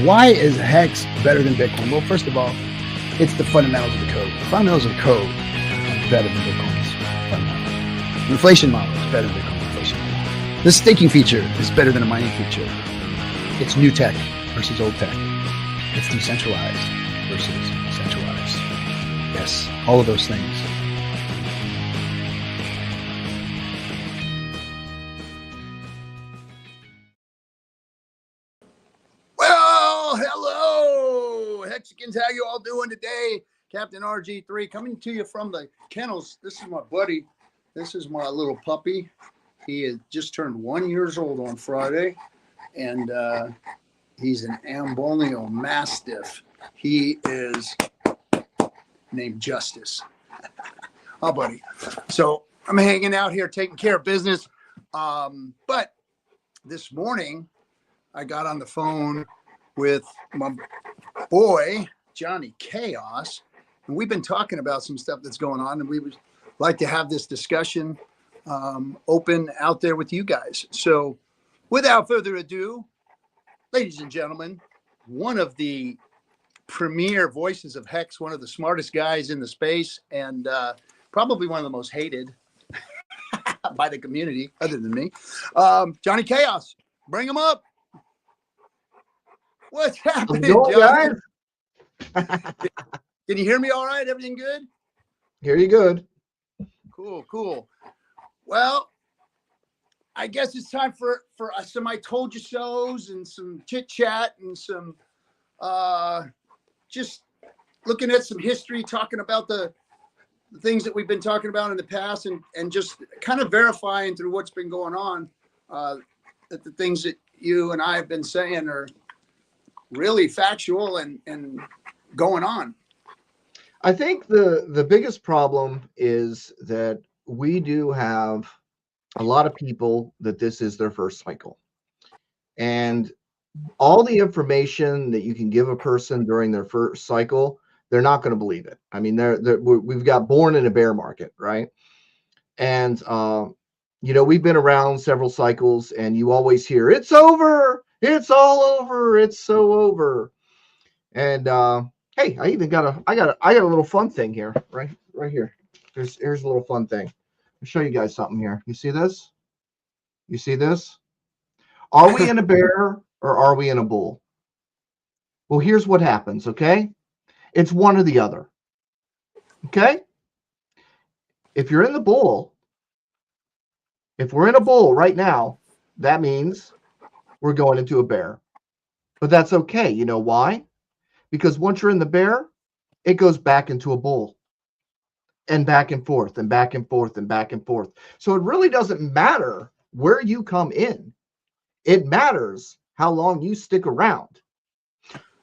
Why is Hex better than Bitcoin? Well, first of all, it's the fundamentals of the code. The fundamentals of the code are better than Bitcoin's fundamentals. The inflation model is better than Bitcoin's inflation model. The staking feature is better than a mining feature. It's new tech versus old tech. It's decentralized versus centralized. Yes, all of those things. Well, hello, Hexicans. How you all doing today? Captain RG3 coming to you from the kennels. This is my buddy. This is my little puppy. He had just turned 1 year old on Friday, and he's an Ambolino Mastiff. He is named Justice. Oh, buddy. So I'm hanging out here taking care of business. But this morning, I got on the phone with my boy, Johnny Chaos, and we've been talking about some stuff that's going on, and we would like to have this discussion open out there with you guys. So without further ado, ladies and gentlemen, one of the premier voices of Hex, one of the smartest guys in the space, and probably one of the most hated by the community, other than me, Johnny Chaos. Bring him up. What's happening, Johnny? Can you hear me all right? Everything good? Hear you good. Cool. Well, I guess it's time for some I told you so's and some chit chat and some just looking at some history, talking about the things that we've been talking about in the past, and just kind of verifying through what's been going on that the things that you and I have been saying are really factual and going on. I think the biggest problem is that we do have a lot of people that this is their first cycle. And all the information that you can give a person during their first cycle, they're not going to believe it. I mean, we've got born in a bear market, right? And, we've been around several cycles, and you always hear, it's over, it's all over, it's so over. And, hey, I got a little fun thing here, right here. Here's a little fun thing. I'll show you guys something here. You see this? You see this? Are we in a bear or are we in a bull? Well, here's what happens, okay? It's one or the other, okay? If you're in the bull, if we're in a bull right now, that means we're going into a bear. But that's okay. You know why? Because once you're in the bear, it goes back into a bull. And back and forth and back and forth and back and forth. So it really doesn't matter where you come in. It matters how long you stick around.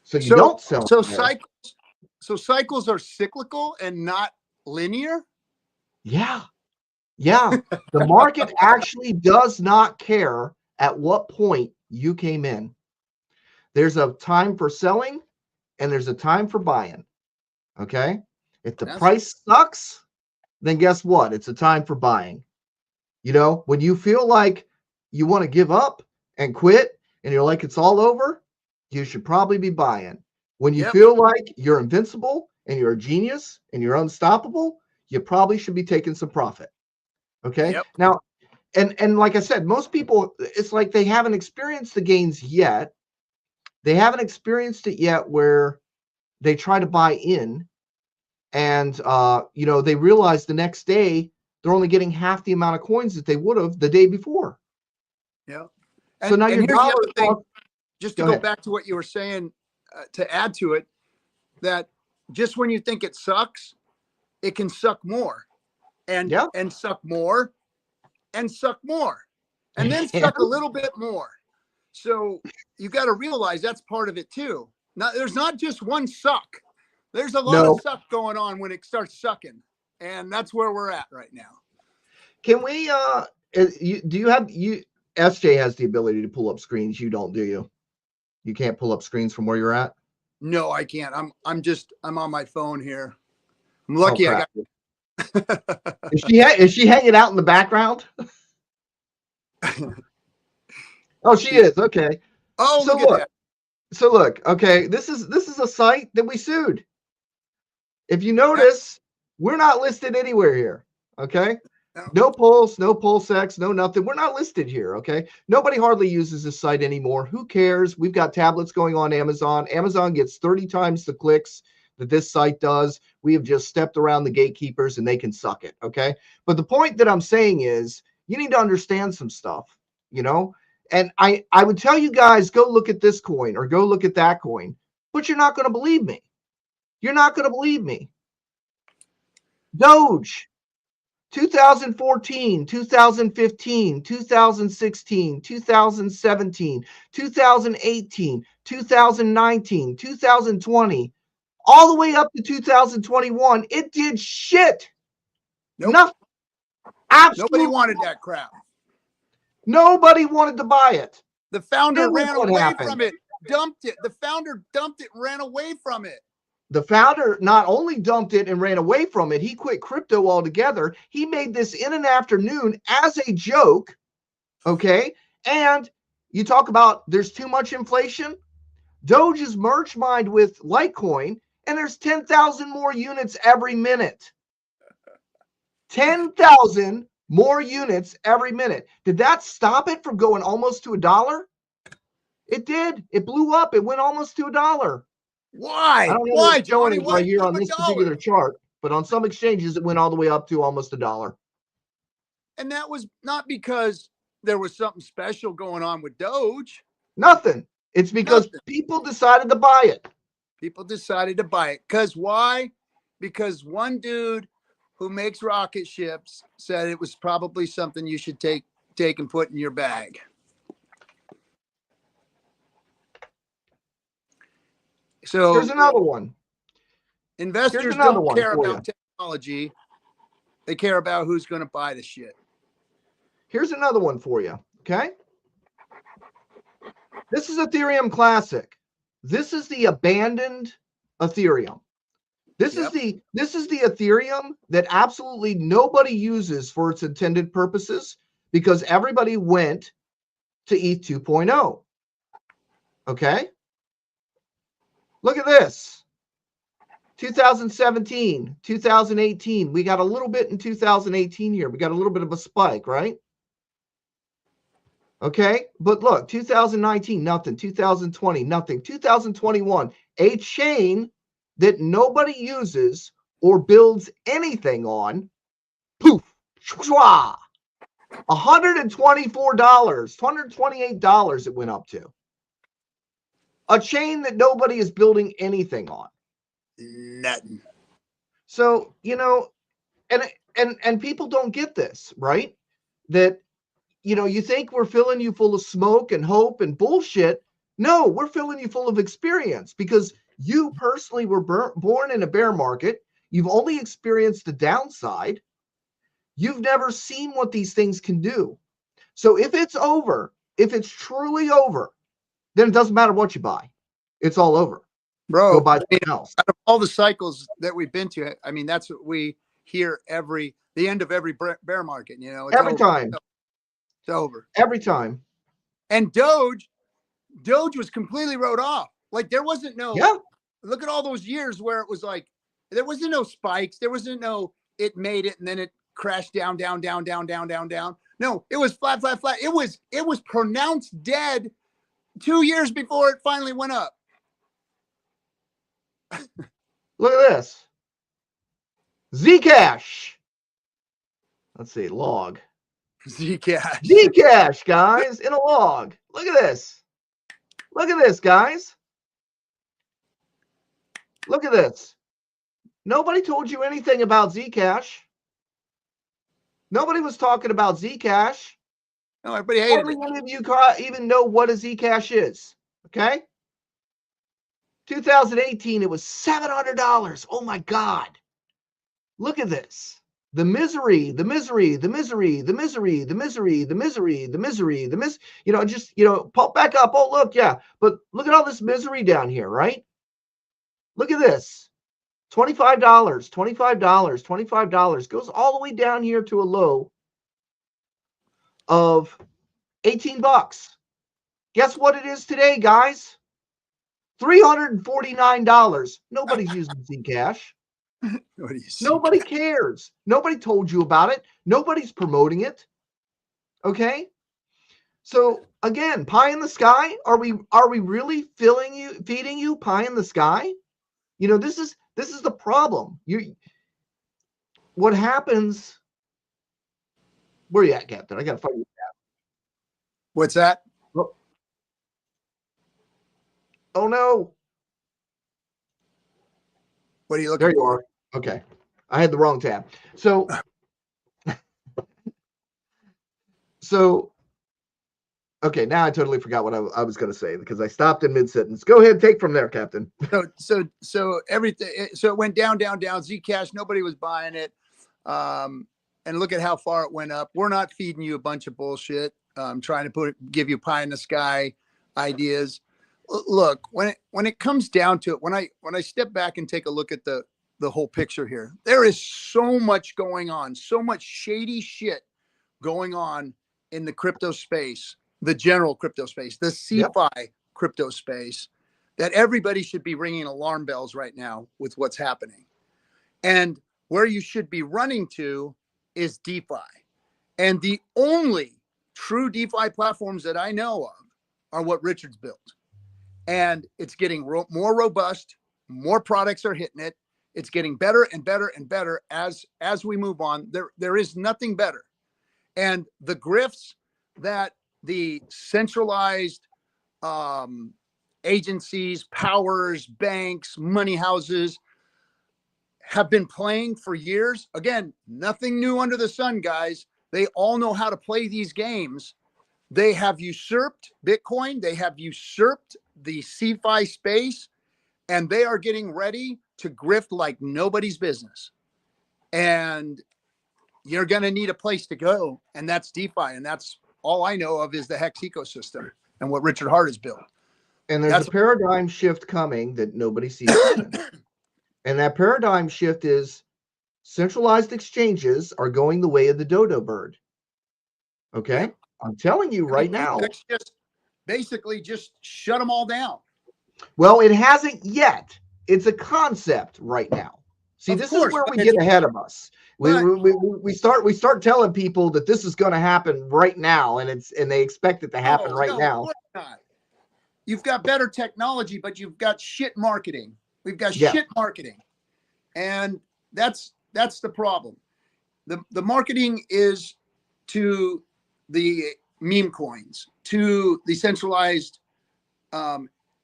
So you don't sell. So cycles are cyclical and not linear? Yeah. The market actually does not care at what point you came in. There's a time for selling and there's a time for buying. Okay? If the price sucks, then guess what? It's a time for buying. When you feel like you want to give up and quit and you're like, it's all over, you should probably be buying. When you feel like you're invincible and you're a genius and you're unstoppable, you probably should be taking some profit. Okay. Yep. Now, and like I said, most people, it's like they haven't experienced the gains yet. They haven't experienced it yet where they try to buy in. And, they realize the next day they're only getting half the amount of coins that they would have the day before. Yeah. So now here's the other thing, just to go back to what you were saying, to add to it, that just when you think it sucks, it can suck more and suck more and suck more and then suck a little bit more. So you got to realize that's part of it too. There's not just one suck. There's a lot of suck going on when it starts sucking, and that's where we're at right now. Can we? SJ has the ability to pull up screens. You don't, do you? You can't pull up screens from where you're at. No, I can't. I'm on my phone here. I'm lucky I got. Is she hanging out in the background? Oh, she is. Okay. Oh, so look. So look, okay, this is a site that we sued. If you Yep. notice, we're not listed anywhere here. Okay. No Pulse, no PulseX, no nothing. We're not listed here, okay? Nobody hardly uses this site anymore. Who cares? We've got tablets going on Amazon. Amazon gets 30 times the clicks that this site does. We have just stepped around the gatekeepers and they can suck it, okay? But the point that I'm saying is you need to understand some stuff, you know? And I would tell you guys, go look at this coin or go look at that coin, but you're not going to believe me. You're not going to believe me. Doge. 2014, 2015, 2016, 2017, 2018, 2019, 2020, all the way up to 2021, it did shit. Nope. Nothing. Absolutely. Nobody wanted that crap. Nobody wanted to buy it. The founder Then ran what away happened? from it, dumped it. The founder dumped it, ran away from it. The founder not only dumped it and ran away from it, he quit crypto altogether. He made this in an afternoon as a joke, okay? And you talk about there's too much inflation. Doge is merge mined with Litecoin, and there's 10,000 more units every minute. 10,000 more units every minute. Did that stop it from going almost to $1? It did. It blew up. It went almost to $1. Why? I don't know Why, what's showing Johnny? it Why right here on $1? this particular chart, but on some exchanges, it went all the way up to almost $1. And that was not because there was something special going on with Doge. Nothing. It's because people decided to buy it. People decided to buy it. Because why? Because one dude who makes rocket ships said it was probably something you should take and put in your bag. So here's another one. Investors don't care about technology. They care about who's going to buy the shit. Here's another one for you, okay? This is Ethereum Classic. This is the abandoned Ethereum. This is the Ethereum that absolutely nobody uses for its intended purposes because everybody went to ETH 2.0. Okay? Look at this. 2017, 2018. We got a little bit in 2018 here. We got a little bit of a spike, right? Okay, but look, 2019, nothing. 2020, nothing. 2021, a chain that nobody uses or builds anything on, poof, shwa, $124, $128 it went up to. A chain that nobody is building anything on. Nothing. So, you know, and people don't get this, right? That, you know, you think we're filling you full of smoke and hope and bullshit. No, we're filling you full of experience because you personally were born in a bear market. You've only experienced the downside. You've never seen what these things can do. So if it's over, if it's truly over, then it doesn't matter what you buy. It's all over. Bro, go buy something else. Out of all the cycles that we've been to, I mean, that's what we hear the end of every bear market, you know, it's every over. time. It's over. Every time. And Doge was completely wrote off. Like there wasn't no, look at all those years where it was like, there wasn't no spikes. There wasn't no, it made it and then it crashed down. No, it was flat. It was pronounced dead 2 years before it finally went up. Look at this. Zcash. Let's see, log. Zcash. Zcash, guys, in a log. Look at this. Look at this, guys. Look at this. Nobody told you anything about Zcash. Nobody was talking about Zcash. No, everybody hated it. None of you even know what a Zcash is. Okay? 2018, it was $700. Oh my God. Look at this. The misery, you know, just, you know, pop back up. Oh, look, yeah. But look at all this misery down here, right? Look at this. $25 goes all the way down here to a low of $18. Guess what it is today, guys? $349. Nobody's using Zcash. What do you see? Nobody cares. Nobody told you about it. Nobody's promoting it. Okay. So again, pie in the sky. Are we really feeding you pie in the sky? You know, this is the problem. What happens? Where you at, Captain? I gotta find you. What's that? Oh no. What are you looking There you for? are. Okay. I had the wrong tab. So okay, now I totally forgot what I was going to say because I stopped in mid-sentence. Go ahead, take from there, Captain. So everything. So it went down. Zcash, nobody was buying it. And look at how far it went up. We're not feeding you a bunch of bullshit. Trying to give you pie in the sky ideas. Look, when it comes down to it, when I step back and take a look at the whole picture here, there is so much going on, so much shady shit going on in the crypto space, the general crypto space, the CeFi crypto space, that everybody should be ringing alarm bells right now with what's happening. And where you should be running to is DeFi. And the only true DeFi platforms that I know of are what Richard's built. And it's getting more robust. More products are hitting it. It's getting better and better and better as we move on. There is nothing better. And the grifts that the centralized agencies, powers, banks, money houses have been playing for years. Again, nothing new under the sun, guys. They all know how to play these games. They have usurped Bitcoin. They have usurped the CeFi space, and they are getting ready to grift like nobody's business. And you're going to need a place to go, and that's DeFi. And that's all I know of is the Hex ecosystem and what Richard Hart has built. And there's a paradigm shift coming that nobody sees coming. And that paradigm shift is centralized exchanges are going the way of the dodo bird. Okay? Yep. I'm telling you right now. Just basically just shut them all down. Well, it hasn't yet. It's a concept right now. See, this is where we get ahead of us. We start telling people that this is going to happen right now, and they expect it to happen right now. You've got better technology, but you've got shit marketing. We've got shit marketing, and that's the problem. The marketing is to the meme coins, to the centralized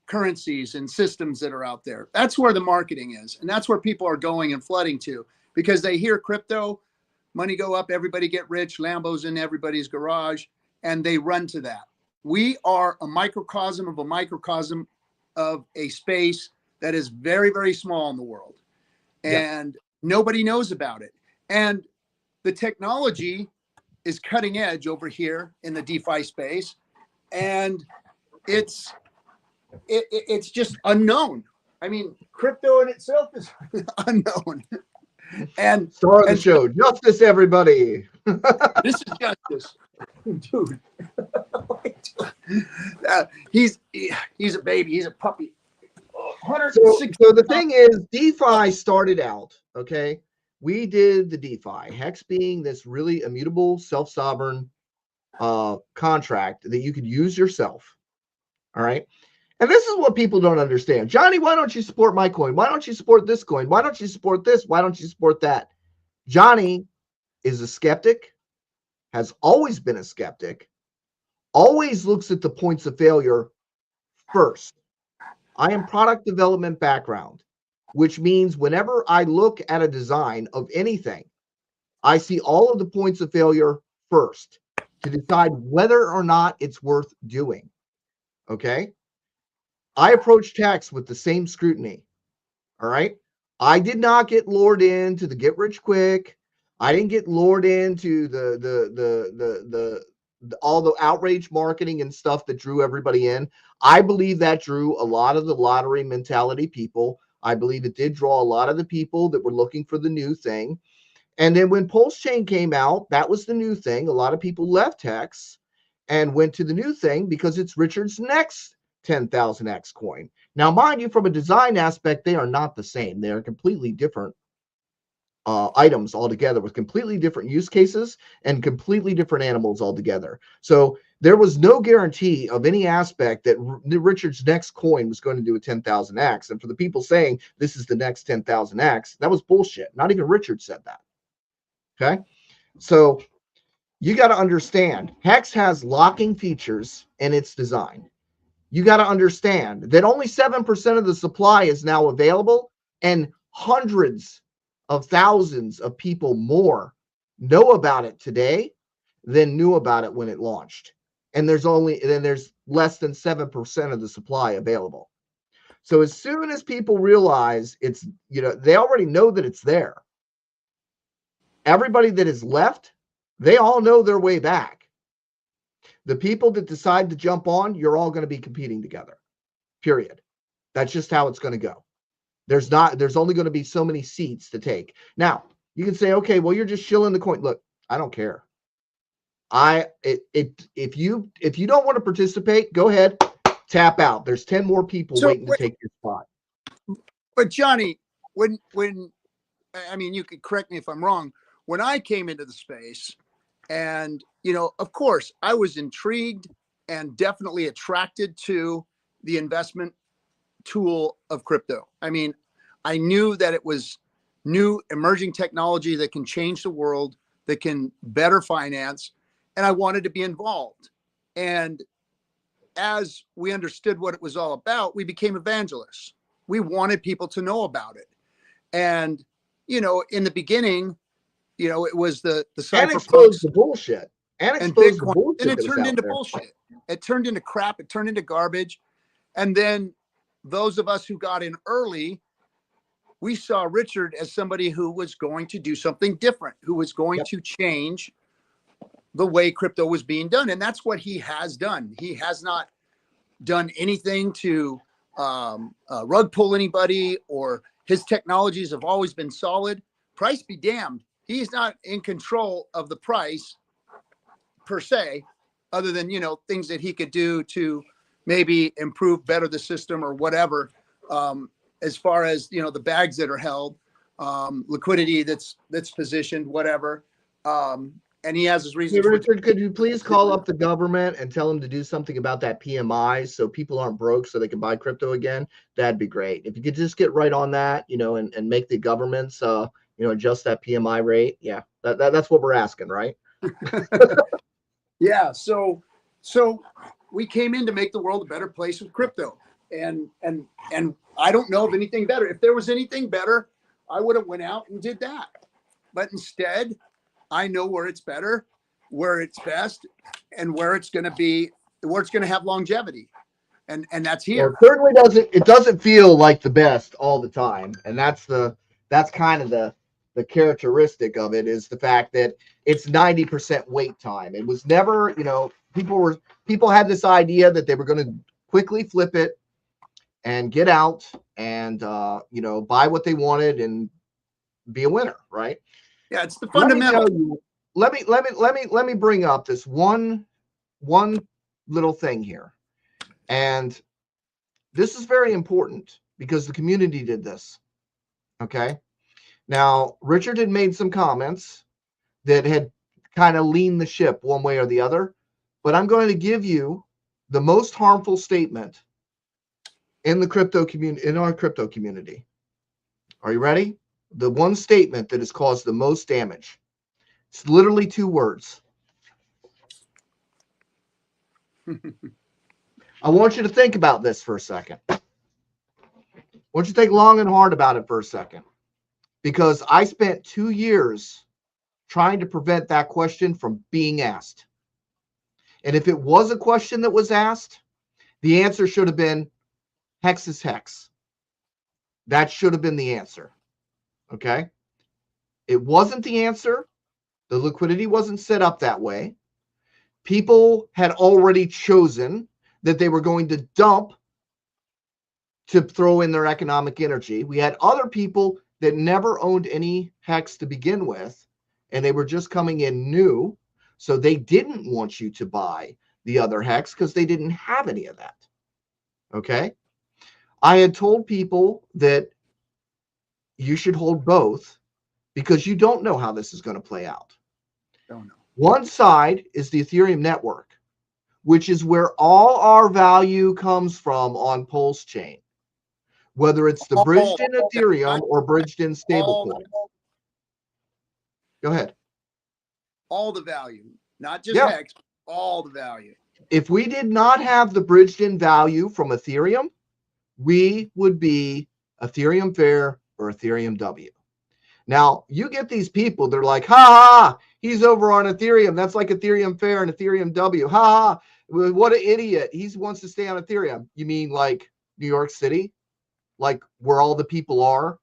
currencies and systems that are out there. That's where the marketing is, and that's where people are going and flooding to, because they hear crypto, money go up, everybody get rich, Lambos in everybody's garage, and they run to that. We are a microcosm of a space that is very, very small in the world, and nobody knows about it. And the technology is cutting edge over here in the DeFi space, and it's just unknown. I mean, crypto in itself is unknown. And star of the show, justice, everybody. This is justice, dude. He's a baby. He's a puppy. So the thing is, DeFi started out, okay? We did the DeFi, Hex being this really immutable, self-sovereign contract that you could use yourself. All right. And this is what people don't understand. Johnny, why don't you support my coin? Why don't you support this coin? Why don't you support this? Why don't you support that? Johnny is a skeptic, has always been a skeptic, always looks at the points of failure first. I am product development background, which means whenever I look at a design of anything, I see all of the points of failure first to decide whether or not it's worth doing. Okay? I approach tax with the same scrutiny. All right? I did not get lured into the get rich quick. I didn't get lured into all the outrage marketing and stuff that drew everybody in. I believe that drew a lot of the lottery mentality people. I believe it did draw a lot of the people that were looking for the new thing. And then when Pulse Chain came out, that was the new thing. A lot of people left Hex and went to the new thing because it's Richard's next 10,000X coin. Now, mind you, from a design aspect, they are not the same. They are completely different items altogether, with completely different use cases and completely different animals altogether. So there was no guarantee of any aspect that Richard's next coin was going to do a 10,000x. And for the people saying this is the next 10,000x, that was bullshit. Not even Richard said that. Okay. So you got to understand, Hex has locking features in its design. You got to understand that only 7% of the supply is now available, and hundreds of thousands of people more know about it today than knew about it when it launched. And there's less than 7% of the supply available. So as soon as people realize it's, they already know that it's there. Everybody that is left, they all know their way back. The people that decide to jump on, you're all going to be competing together. Period. That's just how it's going to go. There's only going to be so many seats to take. Now, you can say, okay, well, you're just shilling the coin. Look, I don't care. If you don't want to participate, go ahead, tap out. There's 10 more people waiting to take your spot. But Johnny, when I mean, you could correct me if I'm wrong. When I came into the space, and of course, I was intrigued and definitely attracted to the investment tool of crypto. I mean, I knew that it was new emerging technology that can change the world, that can better finance, and I wanted to be involved. And as we understood what it was all about, we became evangelists. We wanted people to know about it. And, in the beginning, it was the and exposed the bullshit. And exposed Bitcoin, the bullshit. And it turned into bullshit. It turned into crap. It turned into garbage. And then those of us who got in early, we saw Richard as somebody who was going to do something different, who was going to change the way crypto was being done. And that's what he has done. He has not done anything to rug pull anybody, or his technologies have always been solid. Price be damned. He's not in control of the price per se, other than, things that he could do to maybe better the system or whatever. As far as, the bags that are held, liquidity that's positioned, whatever. And he has his reasons. Hey, Richard, could you please call up the government and tell them to do something about that PMI so people aren't broke so they can buy crypto again? That'd be great. If you could just get right on that, and make the governments, adjust that PMI rate. Yeah, that's what we're asking, right? Yeah. So we came in to make the world a better place with crypto. And I don't know of anything better. If there was anything better, I would have went out and did that. But instead, I know where it's better, where it's best, and where it's going to have longevity. And that's here. Well, it doesn't feel like the best all the time. And that's kind of the characteristic of it, is the fact that it's 90% wait time. It was never, people had this idea that they were going to quickly flip it and get out and buy what they wanted and be a winner, right? Yeah, it's the fundamental. Let me bring up this one little thing here. And this is very important because the community did this. Okay. Now, Richard had made some comments that had kind of leaned the ship one way or the other, but I'm going to give you the most harmful statement in the crypto community, in our crypto community. Are you ready? The one statement that has caused the most damage. It's literally 2 words. I want you to think about this for a second. I want you to think long and hard about it for a second, because I spent 2 years trying to prevent that question from being asked. And if it was a question that was asked, the answer should have been Hex is Hex. That should have been the answer. Okay. It wasn't the answer. The liquidity wasn't set up that way. People had already chosen that they were going to dump to throw in their economic energy. We had other people that never owned any Hex to begin with, and they were just coming in new. So they didn't want you to buy the other Hex because they didn't have any of that. Okay. I had told people that you should hold both because you don't know how this is going to play out. Don't know. One side is the Ethereum network, which is where all our value comes from on Pulse chain, whether it's the bridged in Ethereum or bridged in stablecoin. Go ahead. All the value, not just Yeah. Hex, all the value. If we did not have the bridged in value from Ethereum, we would be Ethereum Fair or Ethereum W. Now, you get these people, they're like, ha ha, he's over on Ethereum. That's like Ethereum Fair and Ethereum W. Ha ha, what an idiot. He wants to stay on Ethereum. You mean like New York City? Like where all the people are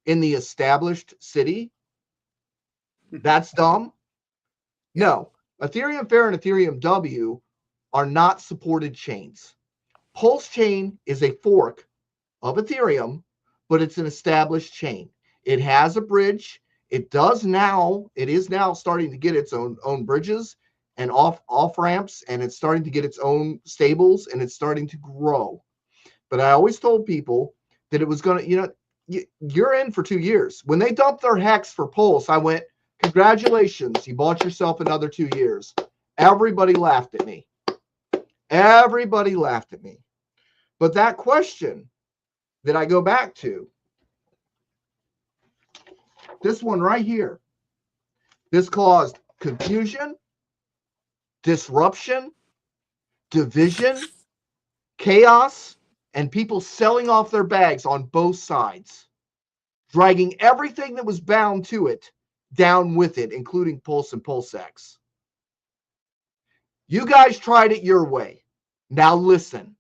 in the established city? That's dumb? No. Ethereum Fair and Ethereum W are not supported chains. Pulse chain is a fork of Ethereum, but it's an established chain. It has a bridge. It is now starting to get its own bridges and off ramps, and it's starting to get its own stables, and it's starting to grow. But I always told people that it was going to, you're in for 2 years. When they dumped their Hex for Pulse, I went, congratulations, you bought yourself another 2 years. Everybody laughed at me. Everybody laughed at me. But that question that I go back to, this one right here, this caused confusion, disruption, division, chaos, and people selling off their bags on both sides, dragging everything that was bound to it down with it, including Pulse and PulseX. You guys tried it your way. Now listen,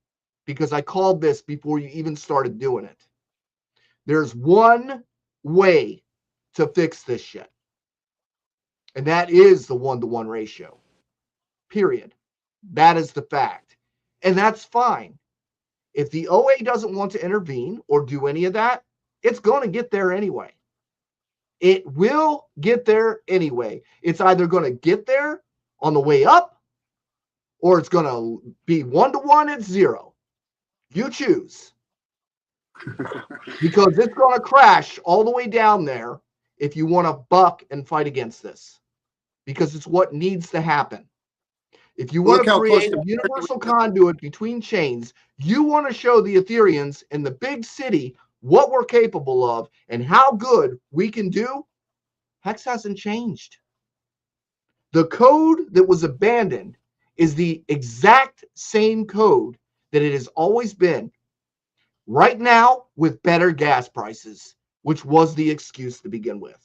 because I called this before you even started doing it. There's one way to fix this shit, and that is the 1-to-1 ratio. Period. That is the fact. And that's fine. If the OA doesn't want to intervene or do any of that, it's going to get there anyway. It will get there anyway. It's either going to get there on the way up, or it's going to be 1-to-1 at 0. You choose. Because it's going to crash all the way down there if you want to buck and fight against this. Because it's what needs to happen. If you want to create a universal conduit between chains, you want to show the Ethereans in the big city what we're capable of and how good we can do. Hex hasn't changed. The code that was abandoned is the exact same code that it has always been. Right now, with better gas prices, which was the excuse to begin with.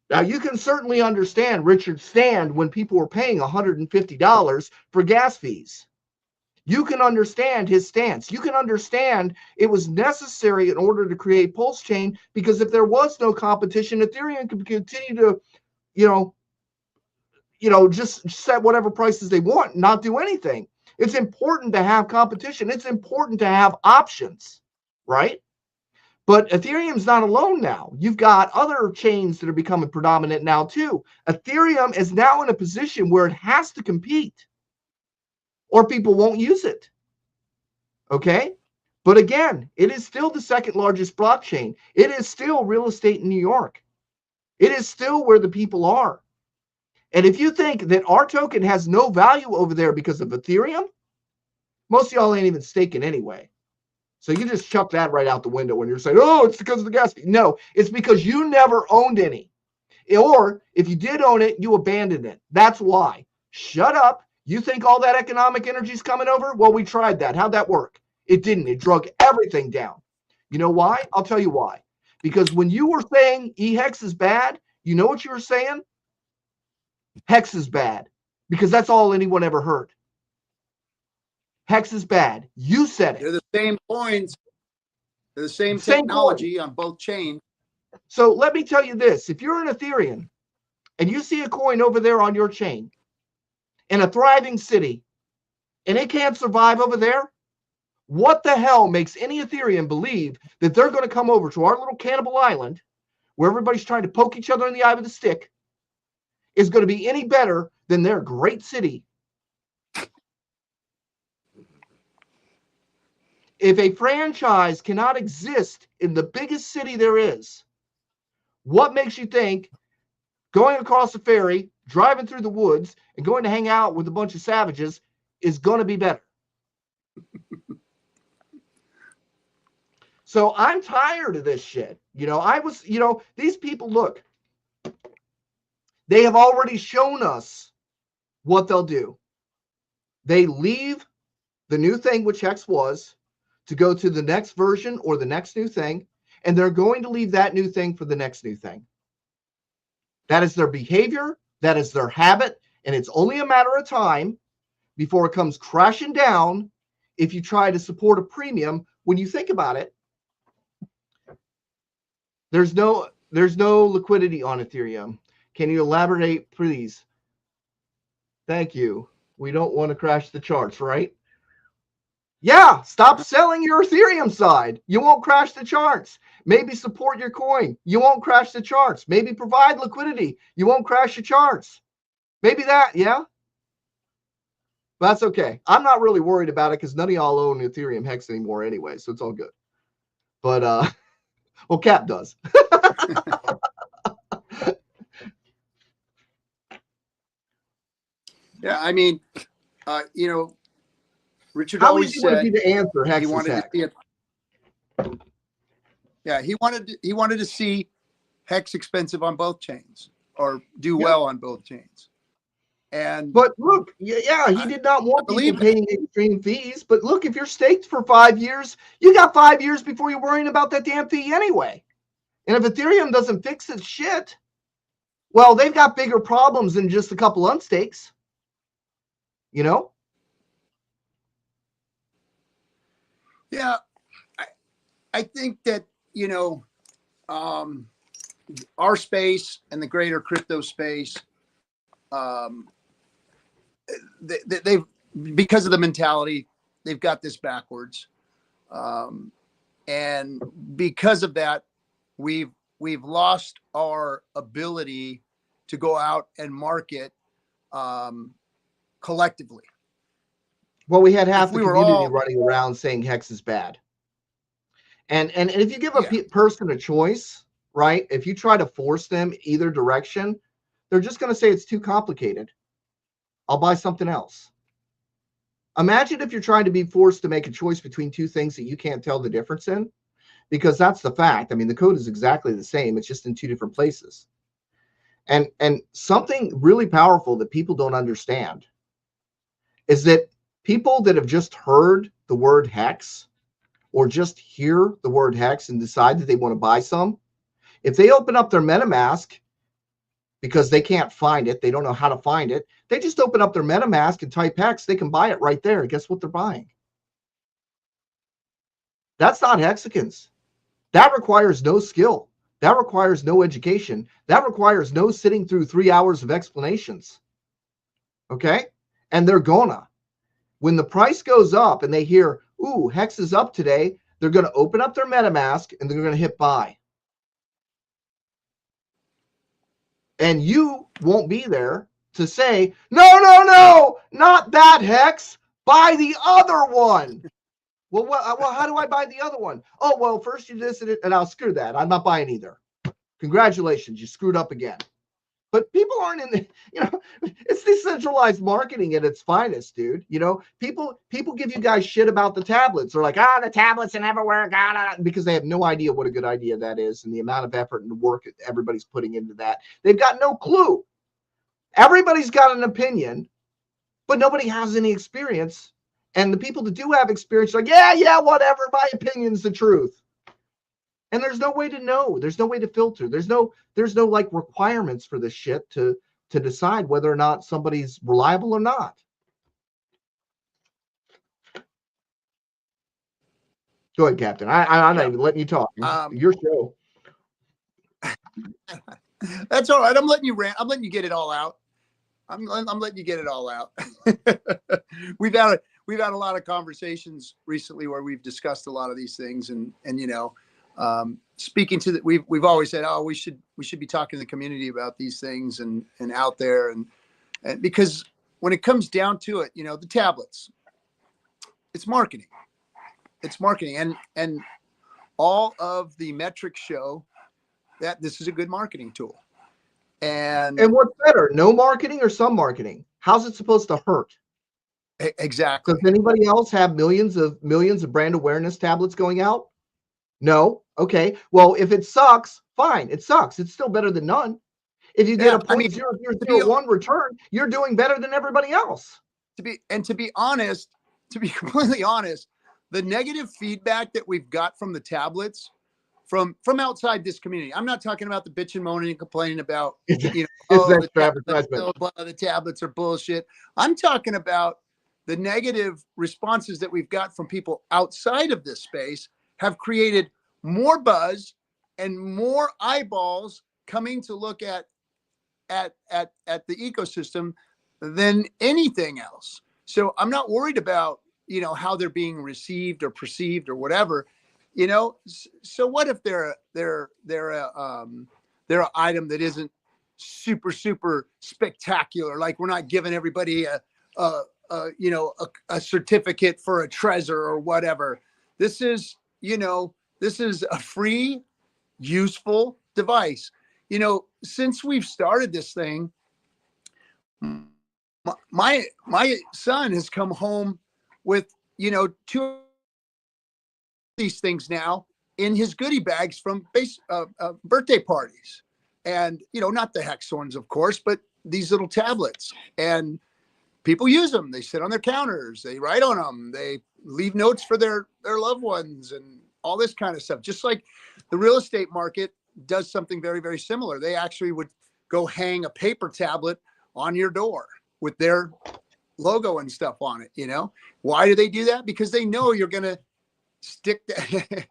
Now, you can certainly understand Richard's stand when people were paying $150 for gas fees. You can understand his stance. You can understand it was necessary in order to create Pulse Chain, because if there was no competition, Ethereum could continue to, just set whatever prices they want, not do anything. It's important to have competition. It's important to have options, right? But Ethereum's not alone now. You've got other chains that are becoming predominant now too. Ethereum is now in a position where it has to compete, or people won't use it. Okay? But again, it is still the second largest blockchain. It is still real estate in New York. It is still where the people are. And if you think that our token has no value over there because of Ethereum, most of y'all ain't even staking anyway. So you just chuck that right out the window when you're saying, oh, it's because of the gas fee. No, it's because you never owned any. Or if you did own it, you abandoned it. That's why. Shut up. You think all that economic energy is coming over? Well, we tried that. How'd that work? It didn't. It drug everything down. You know why? I'll tell you why. Because when you were saying EHEX is bad, you know what you were saying? Hex is bad. Because that's all anyone ever heard. Hex is bad. You said it. They're the same coins. They're the same technology on both chains. So let me tell you this. If you're an Ethereum and you see a coin over there on your chain in a thriving city and it can't survive over there, what the hell makes any Ethereum believe that they're going to come over to our little cannibal island where everybody's trying to poke each other in the eye with a stick is going to be any better than their great city? if a franchise cannot exist in the biggest city there is, what makes you think going across the ferry, driving through the woods, and going to hang out with a bunch of savages is going to be better? So I'm tired of this shit. These people, look, they have already shown us what they'll do. They leave the new thing, which Hex was, to go to the next version or the next new thing, and they're going to leave that new thing for the next new thing. That is their behavior. That is their habit. And it's only a matter of time before it comes crashing down if you try to support a premium. When you think about it, there's no liquidity on Ethereum. Can you elaborate, please? Thank you. We don't want to crash the charts, right? Yeah, stop selling your Ethereum side. You won't crash the charts. Maybe support your coin. You won't crash the charts. Maybe provide liquidity. You won't crash the charts. Maybe that, yeah? But that's okay. I'm not really worried about it because none of y'all own Ethereum Hex anymore anyway, so it's all good. But, well, Cap does. Yeah, I mean, Richard How always easy would it said be to answer Hex he is wanted Hex? to see it. Yeah, he wanted to see Hex expensive on both chains or do well on both chains. But look, yeah, he did not want people paying extreme fees. But look, if you're staked for 5 years, you got 5 years before you're worrying about that damn fee anyway. And if Ethereum doesn't fix its shit, well, they've got bigger problems than just a couple unstakes. You know? Yeah, I think that, our space and the greater crypto space, they've, because of the mentality, they've got this backwards. And because of that, we've lost our ability to go out and market collectively. Well, we had half the community running around saying Hex is bad. And if you give a person a choice, right, if you try to force them either direction, they're just going to say it's too complicated. I'll buy something else. Imagine if you're trying to be forced to make a choice between two things that you can't tell the difference in, because that's the fact. I mean, the code is exactly the same. It's just in two different places. And something really powerful that people don't understand is that people that have just heard the word Hex or just hear the word Hex and decide that they want to buy some, if they open up their MetaMask because they can't find it, they don't know how to find it, they just open up their MetaMask and type Hex, they can buy it right there. Guess what they're buying? That's not Hexicans. That requires no skill. That requires no education. That requires no sitting through 3 hours of explanations. Okay? And they're gonna. When the price goes up and they hear, ooh, Hex is up today, they're going to open up their MetaMask and they're going to hit buy. And you won't be there to say, no, not that Hex. Buy the other one. Well, how do I buy the other one? Oh, well, first you this and I'll screw that. I'm not buying either. Congratulations, you screwed up again. But people aren't in the, it's decentralized marketing at its finest, dude. People give you guys shit about the tablets. They're like, the tablets never work, because they have no idea what a good idea that is and the amount of effort and work everybody's putting into that. They've got no clue. Everybody's got an opinion, but nobody has any experience. And the people that do have experience are like, yeah, whatever. My opinion's the truth. And there's no way to know. There's no way to filter. There's no like requirements for this shit to decide whether or not somebody's reliable or not. Go ahead, Captain. I'm not even letting you talk. Your show. That's all right. I'm letting you rant. I'm letting you get it all out. I'm letting you get it all out. We've had a lot of conversations recently where we've discussed a lot of these things, and speaking to that, we've always said, we should be talking to the community about these things and out there, and because when it comes down to it, the tablets, it's marketing. It's marketing, and all of the metrics show that this is a good marketing tool. And what's better, no marketing or some marketing? How's it supposed to hurt? Exactly. Does anybody else have millions of brand awareness tablets going out? No. Okay. Well, if it sucks, fine. It sucks. It's still better than none. If you get a 0.0001 return, you're doing better than everybody else. To be completely honest, the negative feedback that we've got from the tablets from outside this community. I'm not talking about the bitching, moaning, and complaining about, the tablets are bullshit. I'm talking about the negative responses that we've got from people outside of this space have created more buzz and more eyeballs coming to look at the ecosystem than anything else. So I'm not worried about, how they're being received or perceived or whatever, so what if they're an item that isn't super spectacular? Like, we're not giving everybody a certificate for a treasure or whatever. This is a free, useful device. Since we've started this thing, my son has come home with, 2 of these things now in his goodie bags from birthday parties. And, not the Hex ones, of course, but these little tablets. And people use them. They sit on their counters. They write on them. They leave notes for their loved ones and all this kind of stuff. Just like the real estate market does something very, very similar. They actually would go hang a paper tablet on your door with their logo and stuff on it. Why do they do that? Because they know you're going to stick that.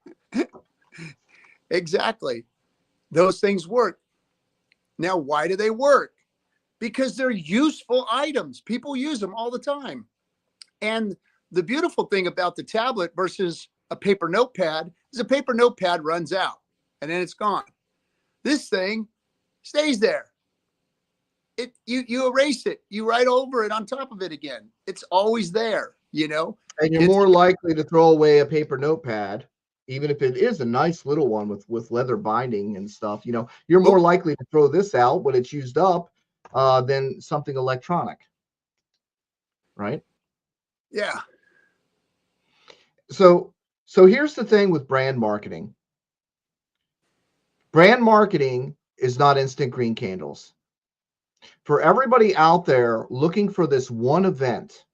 Exactly. Those things work. Now, why do they work? Because they're useful items. People use them all the time. And the beautiful thing about the tablet versus a paper notepad is a paper notepad runs out and then it's gone. This thing stays there. You erase it, you write over it on top of it again. It's always there, And you're more likely to throw away a paper notepad, even if it is a nice little one with leather binding and stuff. You're more likely to throw this out when it's used up than something electronic, right? Yeah. So here's the thing with brand marketing. Brand marketing is not instant green candles. For everybody out there looking for this one event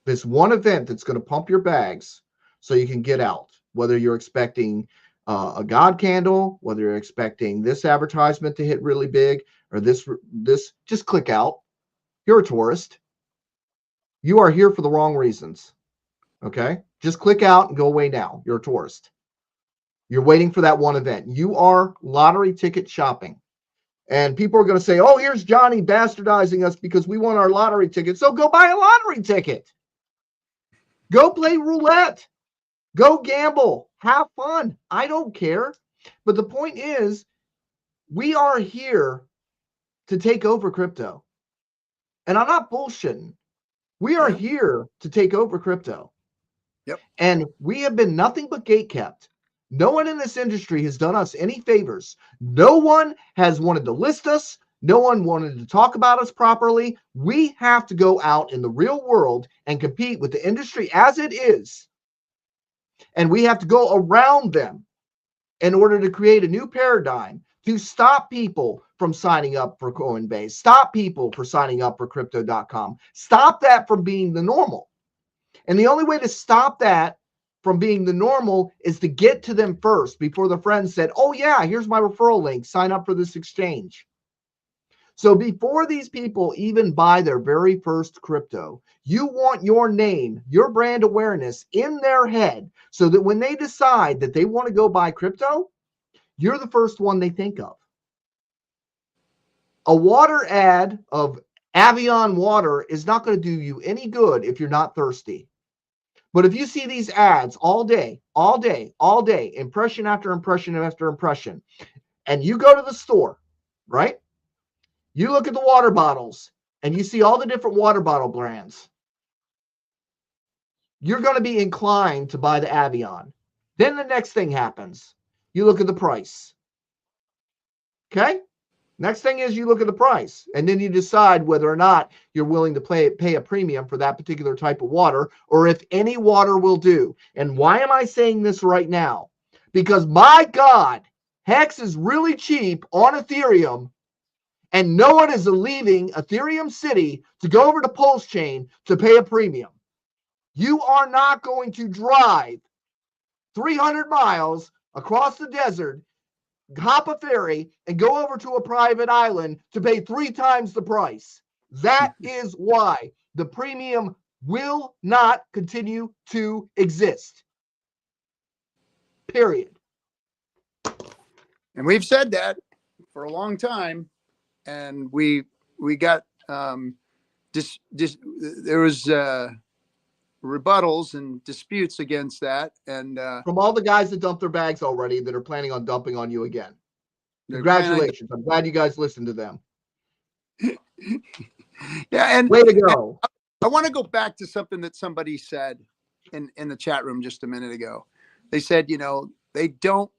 that's going to pump your bags so you can get out, whether you're expecting a God candle, whether you're expecting this advertisement to hit really big, or this, just click out. You're a tourist. You are here for the wrong reasons. Okay? Just click out and go away now. You're a tourist. You're waiting for that one event. You are lottery ticket shopping. And people are going to say, oh, here's Johnny bastardizing us because we want our lottery ticket. So go buy a lottery ticket. Go play roulette. Go gamble. Have fun. I don't care. But the point is, we are here to take over crypto. And I'm not bullshitting. We are here to take over crypto. Yep. And we have been nothing but gatekept. No one in this industry has done us any favors. No one has wanted to list us. No one wanted to talk about us properly. We have to go out in the real world and compete with the industry as it is. And we have to go around them in order to create a new paradigm to stop people from signing up for Coinbase, stop people from signing up for crypto.com, stop that from being the normal. And the only way to stop that from being the normal is to get to them first before the friends said, oh yeah, here's my referral link, sign up for this exchange. So before these people even buy their very first crypto, you want your name, your brand awareness in their head so that when they decide that they want to go buy crypto, you're the first one they think of. A water ad of Avion water is not going to do you any good if you're not thirsty. But if you see these ads all day, impression after impression after impression, and you go to the store, right? You look at the water bottles and you see all the different water bottle brands. you're going to be inclined to buy the Avion. Then the next thing happens. You look at the price. Okay? Next thing is you look at the price, and then you decide whether or not you're willing to pay a premium for that particular type of water, or if any water will do. And why am I saying this right now? Because my God, Hex is really cheap on Ethereum, and no one is leaving Ethereum City to go over to Pulse Chain to pay a premium. You are not going to drive 300 miles across the desert, hop a ferry, and go over to a private island to pay 3 times the price. That is why the premium will not continue to exist. Period. And we've said that for a long time, and we got there was rebuttals and disputes against that, and from all the guys that dumped their bags already that are planning on dumping on you again. Congratulations. I'm glad you guys listened to them. Yeah, and way to go. I want to go back to something that somebody said in the chat room just a minute ago. They said, you know, they don't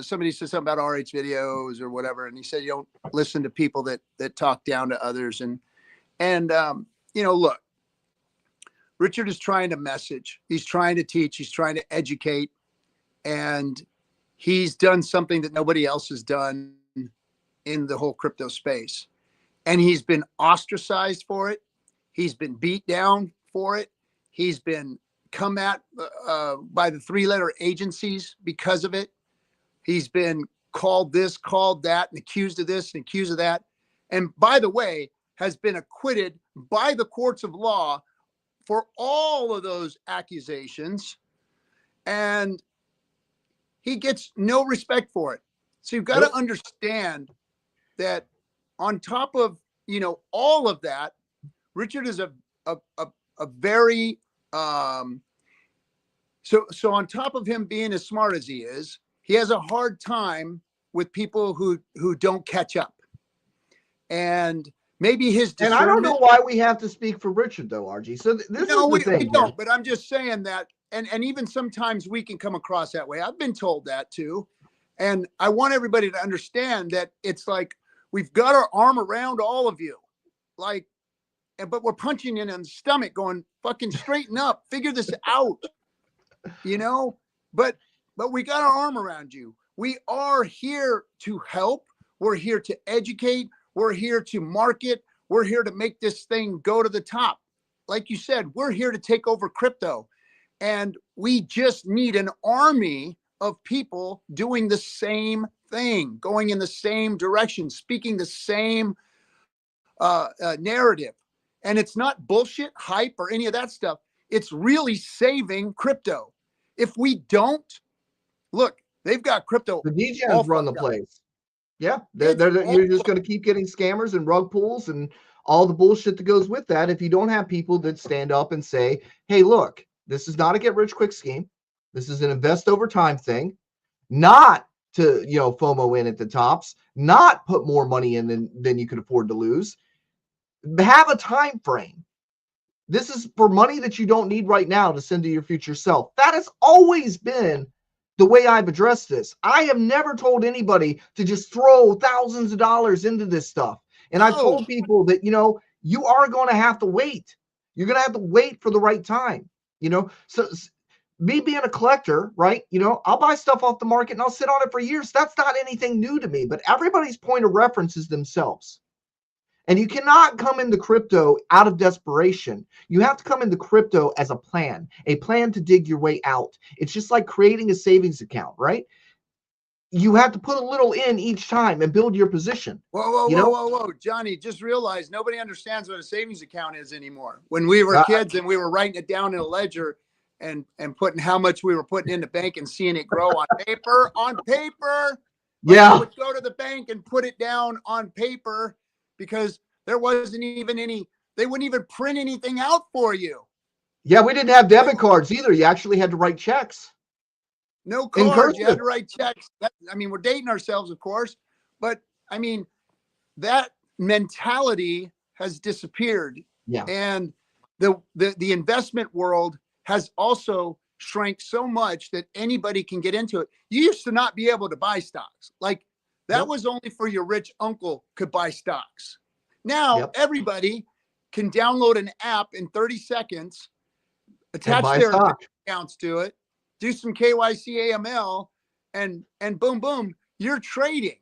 somebody said something about RH videos or whatever, and he said you don't listen to people that talk down to others. And you know, look, Richard is trying to message, he's trying to teach, he's trying to educate, and he's done something that nobody else has done in the whole crypto space. And he's been ostracized for it. He's been beat down for it. He's been come at by the 3-letter agencies because of it. He's been called this, called that, and accused of this and accused of that. And by the way, has been acquitted by the courts of law for all of those accusations. And he gets no respect for it. So you've got to understand that on top of, you know, all of that, Richard is a very, so on top of him being as smart as he is, he has a hard time with people who don't catch up. And maybe his discernment. And I don't know why we have to speak for Richard though, RG. So this is the thing. We don't, but I'm just saying that, and even sometimes we can come across that way. I've been told that too. And I want everybody to understand that it's like we've got our arm around all of you. Like, but we're punching you in the stomach going, fucking straighten up, figure this out, you know? But we got our arm around you. We are here to help. We're here to educate. We're here to market. We're here to make this thing go to the top. Like you said, we're here to take over crypto. And we just need an army of people doing the same thing, going in the same direction, speaking the same narrative. And it's not bullshit, hype, or any of that stuff. It's really saving crypto. If we don't, look, they've got crypto. The DJs run the place. Yeah, you're just going to keep getting scammers and rug pulls and all the bullshit that goes with that if you don't have people that stand up and say, hey, look, this is not a get-rich-quick scheme. This is an invest over time thing, not to, you know, FOMO in at the tops, not put more money in than you can afford to lose. Have a time frame. This is for money that you don't need right now to send to your future self. That has always been the way I've addressed this. I have never told anybody to just throw thousands of dollars into this stuff. And I've told people that, you know, you are going to have to wait. You're going to have to wait for the right time, you know? So me being a collector, right? You know, I'll buy stuff off the market and I'll sit on it for years. That's not anything new to me, but everybody's point of reference is themselves. And you cannot come into crypto out of desperation. You have to come into crypto as a plan to dig your way out. It's just like creating a savings account, right? You have to put a little in each time and build your position. Whoa. Johnny, just realize nobody understands what a savings account is anymore. When we were kids and we were writing it down in a ledger and putting how much we were putting in the bank and seeing it grow on paper. Yeah. We would go to the bank and put it down on paper, because there wasn't even any, they wouldn't even print anything out for you. Yeah, we didn't have debit cards either. You actually had to write checks. No cards, you had to write checks. I mean, we're dating ourselves, of course, but I mean, that mentality has disappeared. Yeah. And the investment world has also shrank so much that anybody can get into it. You used to not be able to buy stocks. Like that was only for your rich uncle could buy stocks. Now everybody can download an app in 30 seconds, attach their accounts to it, do some KYC AML, and boom, boom, you're trading.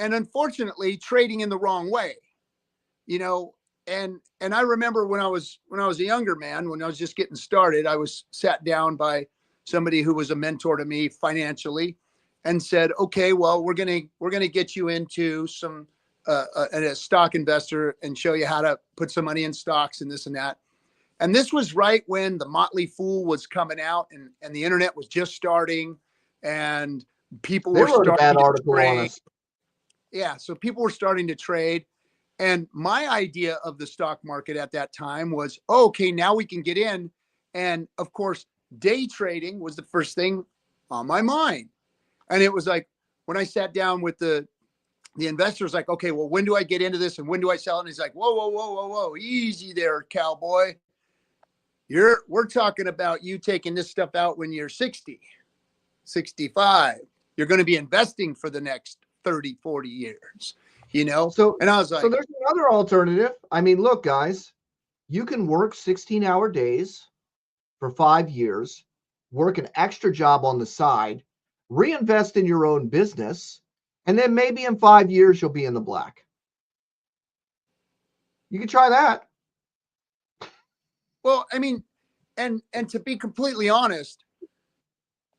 And unfortunately, trading in the wrong way, you know. And I remember when I was a younger man, when I was just getting started, I was sat down by somebody who was a mentor to me financially, and said, "Okay, well, we're gonna get you into some a stock investor and show you how to put some money in stocks and this and that." And this was right when the Motley Fool was coming out, and the internet was just starting, and people were starting to trade. Yeah, so people were starting to trade. And my idea of the stock market at that time was, okay, now we can get in. And of course, day trading was the first thing on my mind. And it was like, when I sat down with the investors, like, okay, well, when do I get into this and when do I sell? And he's like, whoa, whoa, whoa, whoa, whoa, easy there, cowboy. We're talking about you taking this stuff out when you're 60, 65. You're going to be investing for the next 30, 40 years. You know, so, and I was like, so there's another alternative. I mean, look, guys, you can work 16-hour days for 5 years, work an extra job on the side, reinvest in your own business, and then maybe in 5 years, you'll be in the black. You can try that. Well, I mean, and to be completely honest,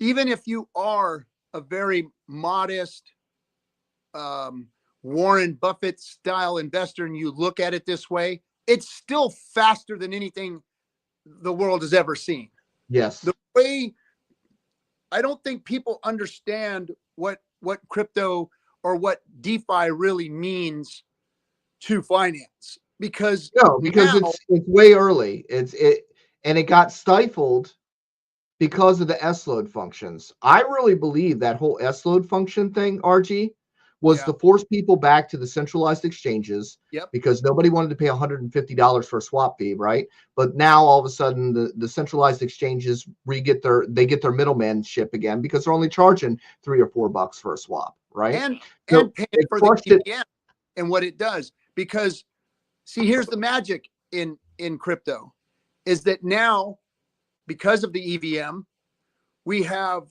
even if you are a very modest, Warren Buffett style investor and you look at it this way, it's still faster than anything the world has ever seen. Yes. The way, I don't think people understand what crypto or what DeFi really means to finance, because it's way early. And it got stifled because of the S-load functions. I really believe that whole S-load function thing, RG, was to force people back to the centralized exchanges because nobody wanted to pay $150 for a swap fee, right? But now all of a sudden the centralized exchanges get their middlemanship again because they're only charging $3 or $4 for a swap, right? And paying for the EVM and what it does. Because see, here's the magic in crypto, is that now, because of the EVM, we have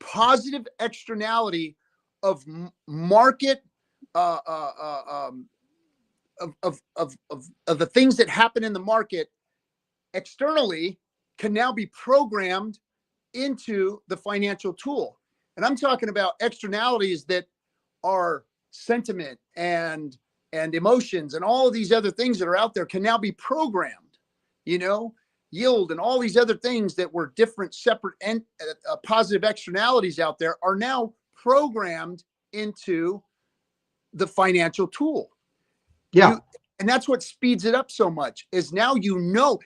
positive externality of market of the things that happen in the market externally can now be programmed into the financial tool. And I'm talking about externalities that are sentiment and emotions and all of these other things that are out there can now be programmed, you know, yield and all these other things that were different, separate and positive externalities out there are now programmed into the financial tool. And that's what speeds it up so much, is now you know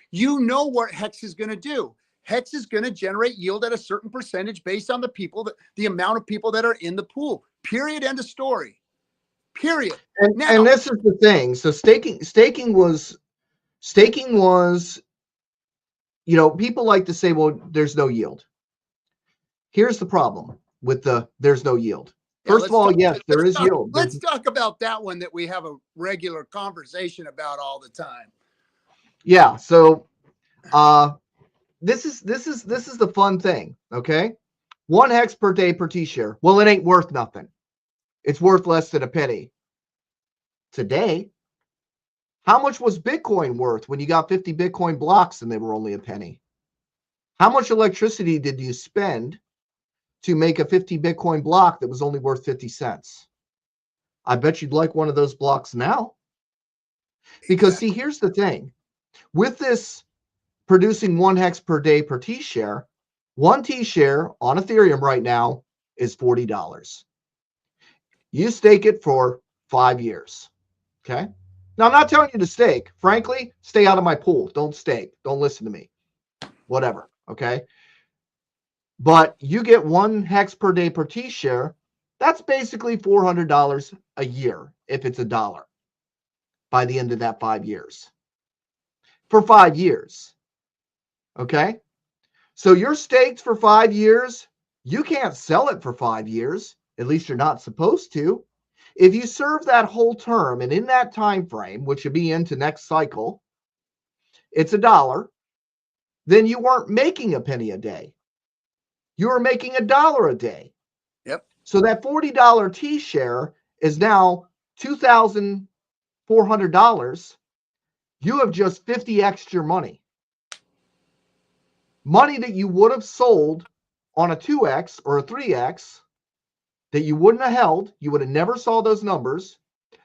what Hex is going to do. Hex is going to generate yield at a certain percentage based on the amount of people that are in the pool. Period. End of story. Period. And this is the thing. So staking was, you know, people like to say, well, there's no yield. Here's the problem with there's no yield. First of all, yes, there is yield. Let's talk about that one that we have a regular conversation about all the time. Yeah. So this is the fun thing. Okay. 1 hex per day per T-share. Well, it ain't worth nothing. It's worth less than a penny. Today, how much was Bitcoin worth when you got 50 Bitcoin blocks and they were only a penny? How much electricity did you spend to make a 50 Bitcoin block that was only worth 50 cents? I bet you'd like one of those blocks now. Because see, here's the thing. With this producing 1 hex per day per T-share, 1 T-share on Ethereum right now is $40. You stake it for 5 years. Okay. Now, I'm not telling you to stake. Frankly, stay out of my pool. Don't stake. Don't listen to me. Whatever. Okay. But you get 1 hex per day per T-share. That's basically $400 a year if it's $1 by the end of that 5 years. For 5 years. Okay. So you're staked for 5 years. You can't sell it for 5 years. At least you're not supposed to. If you serve that whole term, and in that time frame, which would be into next cycle, it's $1, then you weren't making a penny a day. You were making $1 a day. Yep. So that $40 T share is now $2,400. You have just 50x your money. Money that you would have sold on a 2x or a 3x that you wouldn't have held. You would have never saw those numbers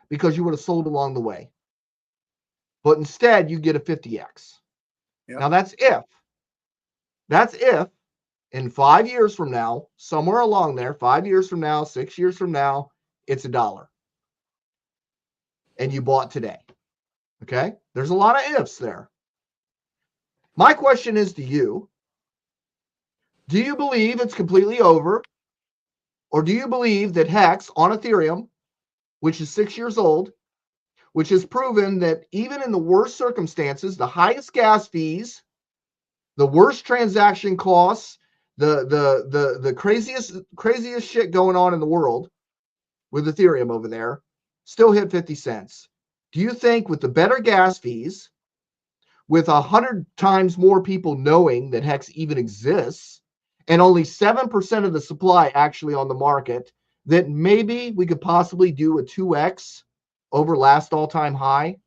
because you would have sold along the way. But instead, you get a 50x. Yep. Now, that's if. That's if in 5 years from now, somewhere along there, 5 years from now, 6 years from now, it's $1. And you bought today. Okay? There's a lot of ifs there. My question is to you, do you believe it's completely over? Or do you believe that Hex on Ethereum, which is 6 years old, which has proven that even in the worst circumstances, the highest gas fees, the worst transaction costs, the craziest shit going on in the world with Ethereum over there, still hit 50 cents. Do you think with the better gas fees, with 100 times more people knowing that Hex even exists, and only 7% of the supply actually on the market, that maybe we could possibly do a 2x over last all-time high?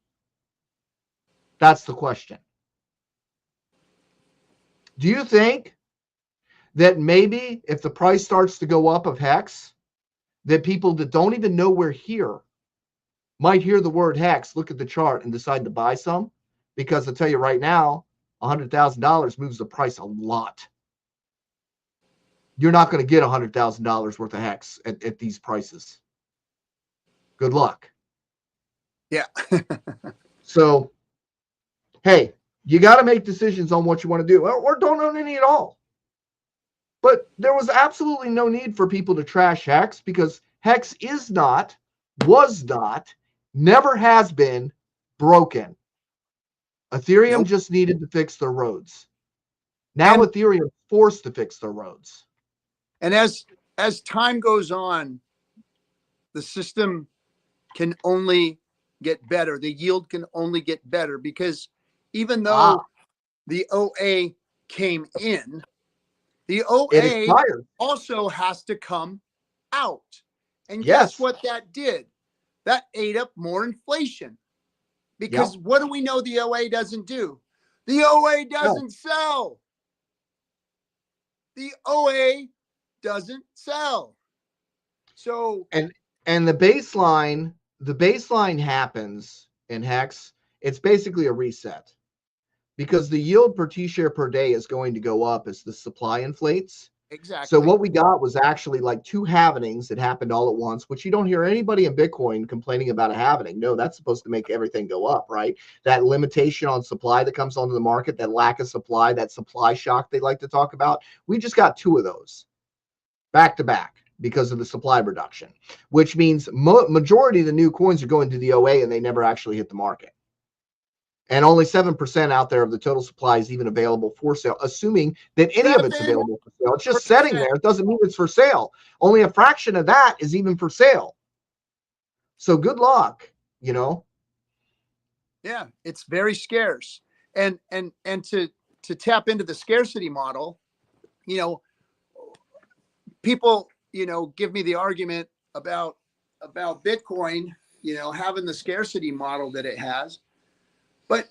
That's the question. Do you think that maybe if the price starts to go up of Hex, that people that don't even know we're here might hear the word Hex, look at the chart, and decide to buy some? Because I'll tell you right now, $100,000 moves the price a lot. You're not going to get $100,000 worth of Hex at these prices. Good luck. Yeah. So, hey, you got to make decisions on what you want to do, or don't own any at all. But there was absolutely no need for people to trash Hex, because Hex is not, was not, never has been broken. Ethereum just needed to fix their roads. Now Ethereum is forced to fix their roads. And as time goes on, the system can only get better. The yield can only get better, because even though the OA came in, the OA also has to come out. And guess what that did? That ate up more inflation. Because what do we know the OA doesn't do? The OA doesn't sell. The OA doesn't sell. So and the baseline happens in Hex. It's basically a reset, because the yield per T-share per day is going to go up as the supply inflates. Exactly. So what we got was actually like two halvenings that happened all at once, which you don't hear anybody in Bitcoin complaining about a halvening. No, that's supposed to make everything go up, right? That limitation on supply that comes onto the market, that lack of supply, that supply shock they like to talk about. We just got two of those back to back because of the supply reduction, which means majority of the new coins are going to the OA and they never actually hit the market. And only 7% out there of the total supply is even available for sale, assuming that any of it's available for sale. It's just sitting there. It doesn't mean it's for sale. Only a fraction of that is even for sale. So good luck, you know. Yeah, it's very scarce. And to tap into the scarcity model, you know, people, you know, give me the argument about Bitcoin, you know, having the scarcity model that it has. But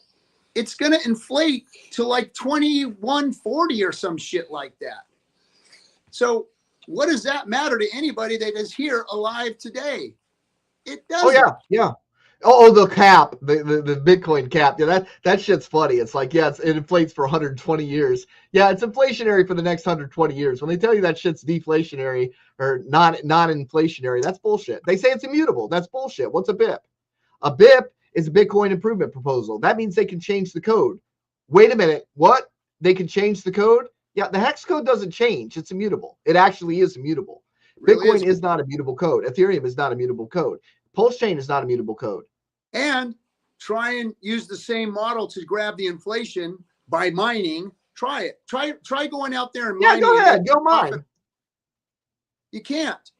it's going to inflate to like 2140 or some shit like that. So what does that matter to anybody that is here alive today? It doesn't. Oh, yeah. Oh, the cap, the Bitcoin cap. Yeah, that shit's funny. It's like, yeah, it inflates for 120 years. Yeah, it's inflationary for the next 120 years. When they tell you that shit's deflationary or not inflationary, that's bullshit. They say it's immutable. That's bullshit. What's a BIP? A BIP is a Bitcoin improvement proposal. That means they can change the code. Wait a minute. What? They can change the code? Yeah, the hex code doesn't change. It's immutable. It actually is immutable. Really Bitcoin is not a mutable code. Ethereum is not a mutable code. Pulse chain is not a mutable code. And try and use the same model to grab the inflation by mining Try it. Try going out there and Yeah, mining. go and ahead. get Go profit. mine. You can't.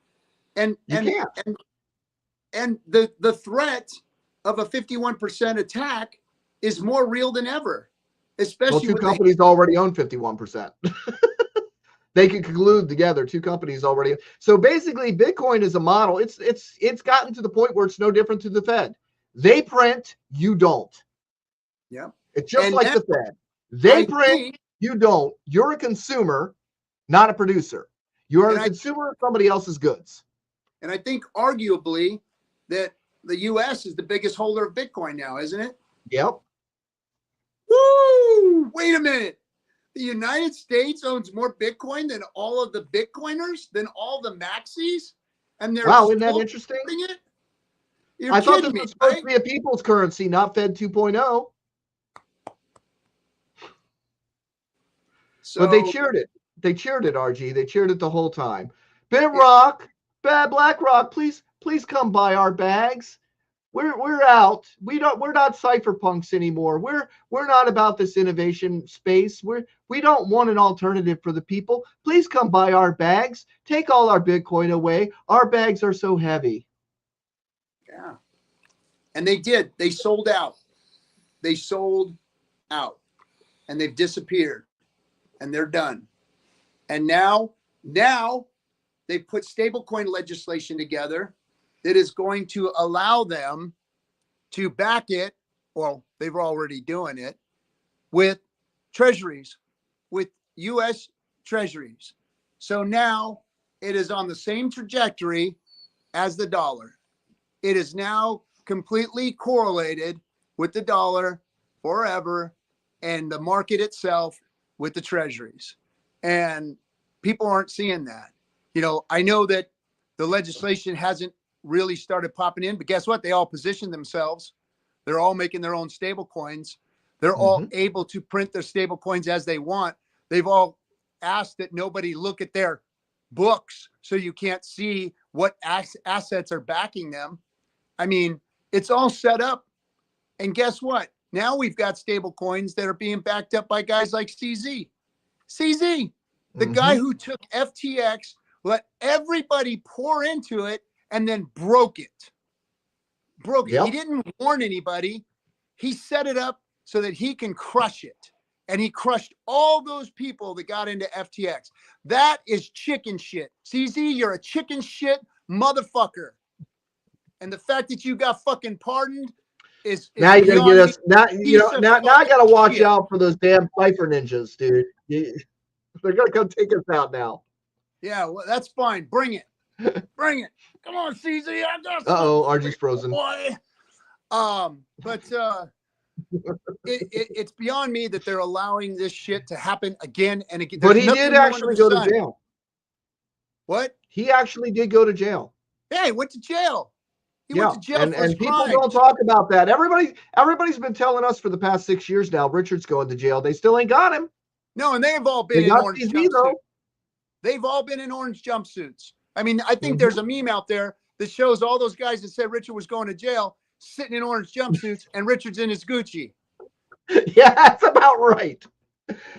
And You can't. and the threat of a 51% attack is more real than ever, especially Well, two with companies already own 51%. They could conclude together. Two companies already. So basically, Bitcoin is a model. It's gotten to the point where it's no different to the Fed. They print, you don't. Yeah. It's just And like now, the Fed. They I print, think, you don't. You're a consumer, not a producer. You are and a I consumer of somebody else's goods. and I think arguably that the U.S. is the biggest holder of Bitcoin now, isn't it? Yep. Woo! Wait a minute. The United States owns more Bitcoin than all of the Bitcoiners, than all the maxis, and they're Wow, isn't that still interesting? doing it? You're I thought kidding this me, was supposed right? to be a people's currency, not Fed 2.0. So But they cheered it. They cheered it, RG. They cheered it the whole time. BitRock, BlackRock, please come buy our bags. We're out. We're not cypherpunks anymore. We're not about this innovation space. We don't want an alternative for the people. Please come buy our bags. Take all our Bitcoin away. Our bags are so heavy. yeah, and they did. They sold out. They sold out, and they've disappeared, and they're done. And now they put stablecoin legislation together that is going to allow them to back it. Well, they've already doing it with treasuries, with U.S. treasuries. So now it is on the same trajectory as the dollar. It is now completely correlated with the dollar forever, and the market itself with the treasuries. And people aren't seeing that. You know, I know that the legislation hasn't really started popping in, but guess what? They all position themselves. They're all making their own stable coins. They're all able to print their stable coins as they want. They've all asked that nobody look at their books so you can't see what assets are backing them. I mean, it's all set up. And guess what? Now we've got stable coins that are being backed up by guys like CZ. CZ, the guy who took FTX, let everybody pour into it, and then broke it. Yep. He didn't warn anybody. He set it up so that he can crush it. And he crushed all those people that got into FTX. That is chicken shit. CZ, you're a chicken shit motherfucker. And the fact that you got fucking pardoned is now you're gonna get us now. Now I gotta watch shit. out for those damn cipher ninjas, dude. They're gonna come take us out now. Yeah, well, that's fine. Bring it. Bring it. Come on, CZ. I got Uh-oh, RG's frozen. boy. But it's beyond me that they're allowing this shit to happen again and again. But he did actually go to jail. What? He actually did go to jail. Yeah, he went to jail. He went to jail and for his people crimes. don't talk about that. Everybody's been telling us for the past 6 years now, Richard's going to jail. They still ain't got him. No, and they've all been in orange jumpsuits. They've all been in orange jumpsuits. I mean, I think there's a meme out there that shows all those guys that said Richard was going to jail sitting in orange jumpsuits, and Richard's in his Gucci. Yeah, that's about right.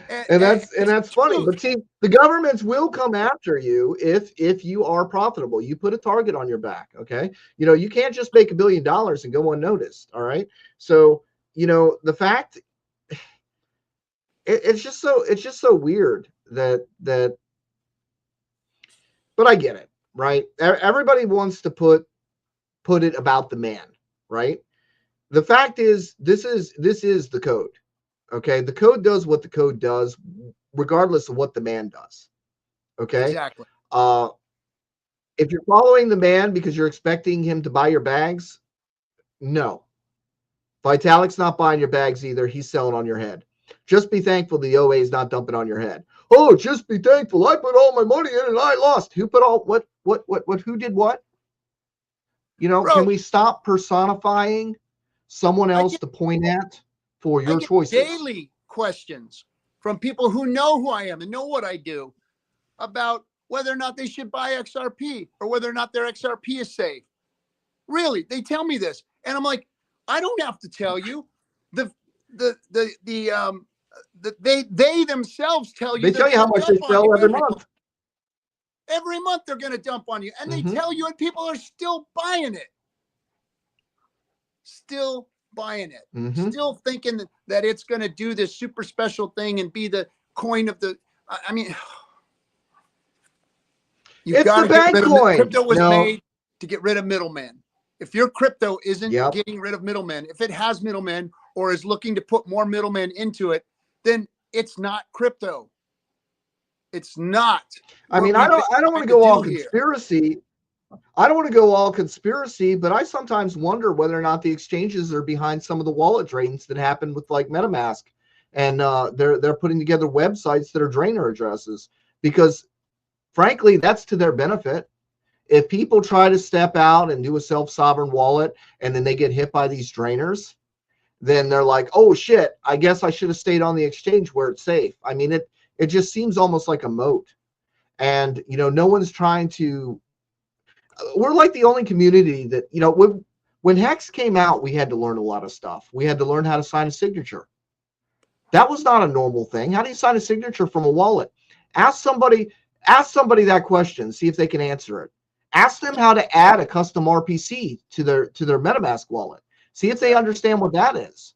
And that's funny. But see, the governments will come after you if you are profitable. You put a target on your back. Okay. You can't just make $1 billion and go unnoticed. All right. So, the fact it's just so weird that, but I get it, right? Everybody wants to put it about the man, right? The fact is, this is the code. Okay, the code does what the code does, regardless of what the man does. Okay, exactly. If you're following the man because you're expecting him to buy your bags, no. Vitalik's not buying your bags either. He's selling on your head. Just be thankful the OA is not dumping on your head. Oh, just be thankful. I put all my money in and I lost. Who put all what? Who did what? Bro, can we stop personifying someone else to point at for your choices? Daily questions from people who know who I am and know what I do about whether or not they should buy XRP or whether or not their XRP is safe. Really, they tell me this, and I'm like, I don't have to tell you. The they themselves tell you They tell you how much they sell every month. Every month they're going to dump on you, and they tell you, and people are still buying it. Still buying it. Still thinking that it's going to do this super special thing and be the coin of the. I mean, you've got to get rid of crypto. Was made to get rid of middlemen. If your crypto isn't getting rid of middlemen, if it has middlemen or is looking to put more middlemen into it, then it's not crypto. It's not. I mean, I don't want to go all conspiracy. I don't want to go all conspiracy, but I sometimes wonder whether or not the exchanges are behind some of the wallet drains that happen with like MetaMask, and they're putting together websites that are drainer addresses, because frankly, that's to their benefit. If people try to step out and do a self-sovereign wallet and then they get hit by these drainers, then they're like, oh shit, I guess I should have stayed on the exchange where it's safe. I mean, it just seems almost like a moat. And, you know, no one's trying to, we're like the only community that, you know, when Hex came out, we had to learn a lot of stuff. We had to learn how to sign a signature. That was not a normal thing. How do you sign a signature from a wallet? Ask somebody that question, see if they can answer it. Ask them how to add a custom RPC to their MetaMask wallet. See if they understand what that is.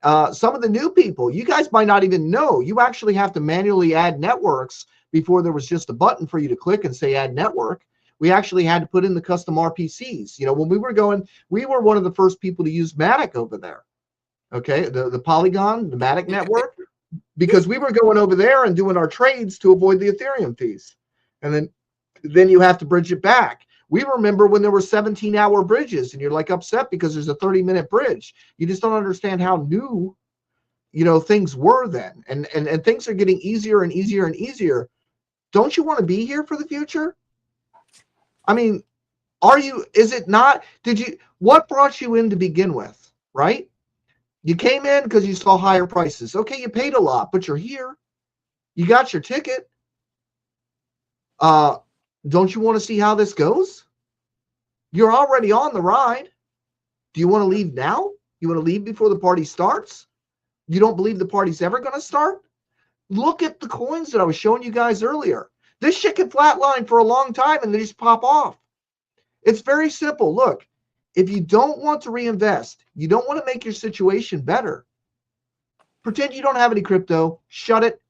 Some of the new people, you guys might not even know. You actually have to manually add networks. Before there was just a button for you to click and say add network. We actually had to put in the custom RPCs. You know, when we were going, we were one of the first people to use Matic over there. Okay, the Polygon, the Matic network, because we were going over there and doing our trades to avoid the Ethereum fees. And then you have to bridge it back. We remember when there were 17-hour bridges and you're like upset because there's a 30-minute bridge. You just don't understand how new, you know, things were then. And things are getting easier and easier and easier. Don't you want to be here for the future? I mean, is it not, what brought you in to begin with, right? You came in because you saw higher prices. Okay, you paid a lot, but you're here. You got your ticket. Don't you want to see how this goes? You're already on the ride. Do you want to leave now? You want to leave before the party starts? You don't believe the party's ever going to start? Look at the coins that I was showing you guys earlier. This shit can flatline for a long time and then just pop off. It's very simple. Look, if you don't want to reinvest, you don't want to make your situation better, pretend you don't have any crypto, shut it,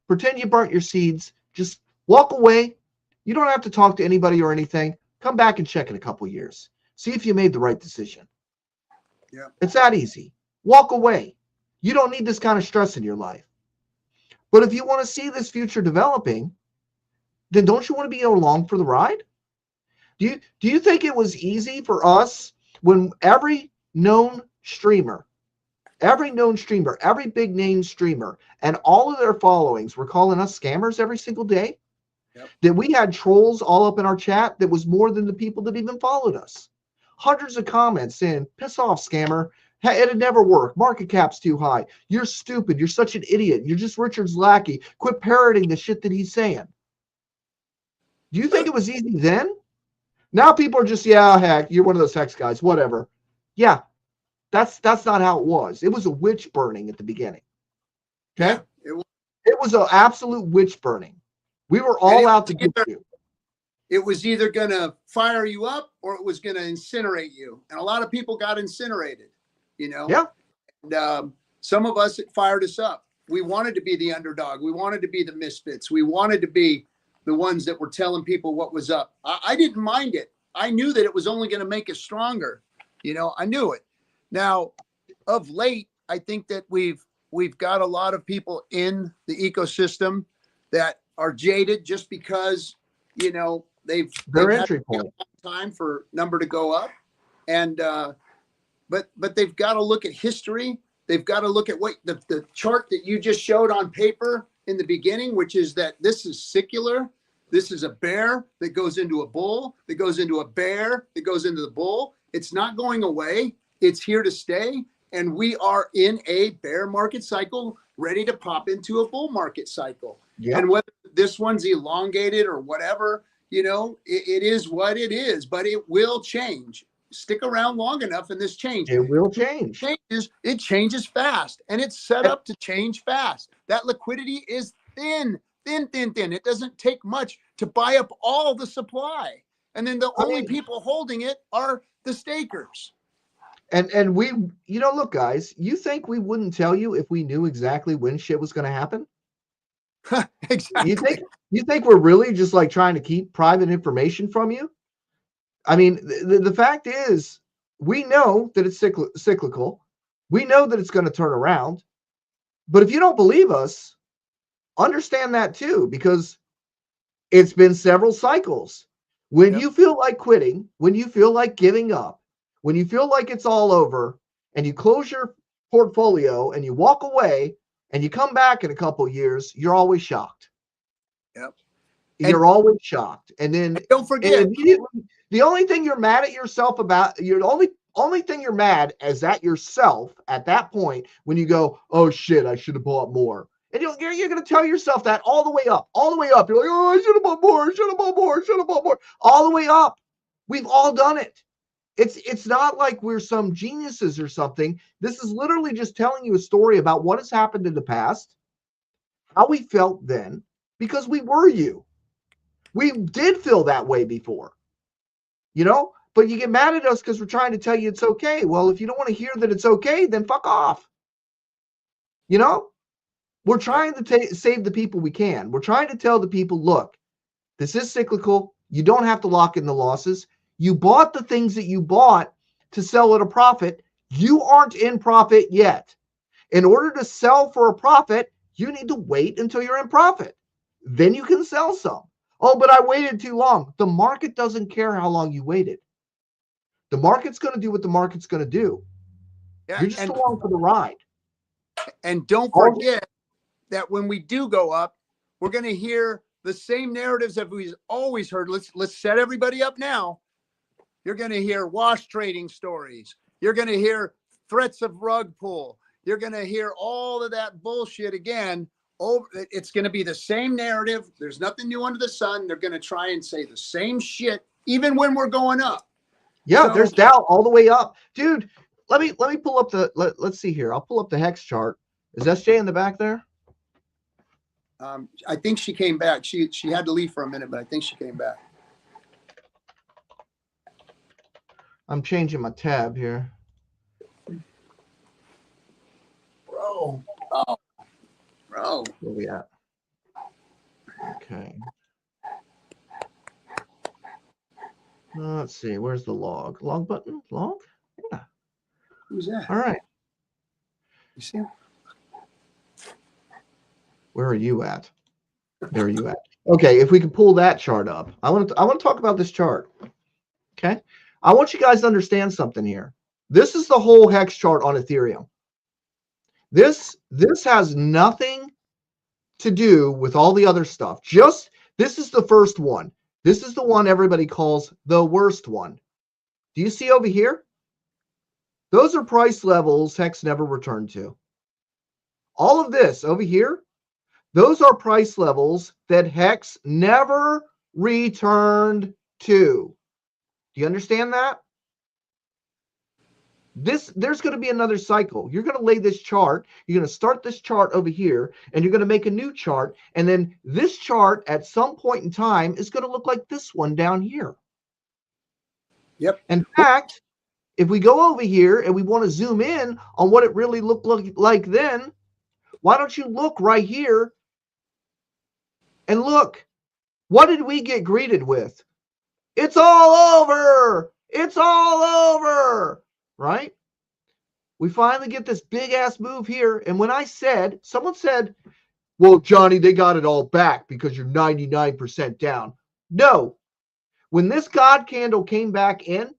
pretend you burnt your seeds, just walk away. You don't have to talk to anybody or anything. Come back and check in a couple years. See if you made the right decision. Yeah. It's that easy. Walk away. You don't need this kind of stress in your life. But if you want to see this future developing, then don't you want to be along for the ride? Do you think it was easy for us when every known streamer, every big name streamer, and all of their followings were calling us scammers every single day? Yep. That we had trolls all up in our chat that was more than the people that even followed us. Hundreds of comments saying, piss off, scammer. Hey, it'd never work. Market cap's too high. You're stupid. You're such an idiot. You're just Richard's lackey. Quit parroting the shit that he's saying. Do you think it was easy then? Now people are just, yeah, heck, you're one of those Hex guys, whatever. Yeah, that's not how it was. It was a witch burning at the beginning. Okay? Yeah, it was an absolute witch burning. We were all out to get you. It was either going to fire you up or it was going to incinerate you. And a lot of people got incinerated, you know? Yeah. And, some of us, it fired us up. We wanted to be the underdog. We wanted to be the misfits. We wanted to be the ones that were telling people what was up. I didn't mind it. I knew that it was only going to make us stronger. You know, I knew it. Now, of late, I think that we've got a lot of people in the ecosystem that are jaded just because, you know, they've entry point time for number to go up. And but they've got to look at history. They've got to look at what the chart that you just showed on paper in the beginning, which is that this is secular. This is a bear that goes into a bull, that goes into a bear, that goes into the bull. It's not going away. It's here to stay. And we are in a bear market cycle, ready to pop into a bull market cycle. Yep. And whether this one's elongated or whatever, you know, it is what it is, but it will change. stick around long enough and this change. It will change. It changes fast, and it's set up to change fast. That liquidity is thin. It doesn't take much to buy up all the supply. And then the only people holding it are the stakers. And we, look, guys, you think we wouldn't tell you if we knew exactly when shit was going to happen? Exactly. You think we're really just like trying to keep private information from you? I mean, the fact is, we know that it's cyclical. We know that it's going to turn around. But if you don't believe us, understand that too, because it's been several cycles. When you feel like quitting, when you feel like giving up, when you feel like it's all over, and you close your portfolio and you walk away and you come back in a couple of years, you're always shocked. Yep. You're always shocked. And then don't forget, immediately, the only thing you're mad at yourself about, the only thing you're mad is at yourself at that point when you go, oh shit, I should have bought more. And you're going to tell yourself that all the way up. You're like, oh, I should have bought more. All the way up. We've all done it. It's not like we're some geniuses or something. This is literally just telling you a story about what has happened in the past, how we felt then, because we were you. We did feel that way before, but you get mad at us because we're trying to tell you it's okay. Well, if you don't want to hear that it's okay, then fuck off. We're trying to save the people we can. We're trying to tell the people, look, this is cyclical. You don't have to lock in the losses. You bought the things that you bought to sell at a profit. You aren't in profit yet. In order to sell for a profit, you need to wait until you're in profit. Then you can sell some. Oh, but I waited too long. The market doesn't care how long you waited. The market's going to do what the market's going to do. Yeah, you're just along for the ride. And don't forget that when we do go up, we're going to hear the same narratives that we've always heard. Let's set everybody up now. You're going to hear wash trading stories. You're going to hear threats of rug pull. You're going to hear all of that bullshit again. It's going to be the same narrative. There's nothing new under the sun. They're going to try and say the same shit, even when we're going up. Yeah, there's doubt all the way up. Dude, let me pull up let's see here. I'll pull up the Hex chart. Is SJ in the back there? I think she came back. She had to leave for a minute, but I think she came back. I'm changing my tab here. Bro. Where we at? Okay. Let's see. Where's the log? Log button? Log? Yeah. Who's that? All right. You see him? Where are you at? There are you at. Okay, if we can pull that chart up. I want to talk about this chart. Okay? I want you guys to understand something here. This is the whole Hex chart on Ethereum. This has nothing to do with all the other stuff. This is the first one. This is the one everybody calls the worst one. Do you see over here? Those are price levels Hex never returned to. All of this over here, those are price levels that Hex never returned to. Do you understand that? There's going to be another cycle. You're going to lay this chart. You're going to start this chart over here, and you're going to make a new chart. And then this chart at some point in time is going to look like this one down here. Yep. In fact, if we go over here and we want to zoom in on what it really looked like then, why don't you look right here and look, what did we get greeted with? It's all over. It's all over. Right? We finally get this big ass move here. And when someone said, well, Johnny, they got it all back because you're 99% down. No. When this God candle came back in,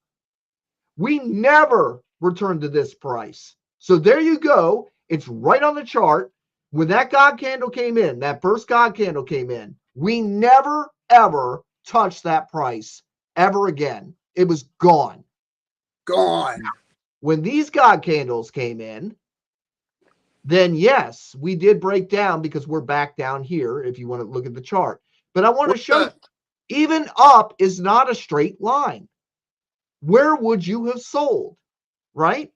we never returned to this price. So there you go. It's right on the chart. When that God candle came in, that first God candle came in, we never, ever touched that price ever again. It was gone. Gone. When these God candles came in, then yes, we did break down because we're back down here if you want to look at the chart. But I want to show you, even up is not a straight line. where would you have sold, right?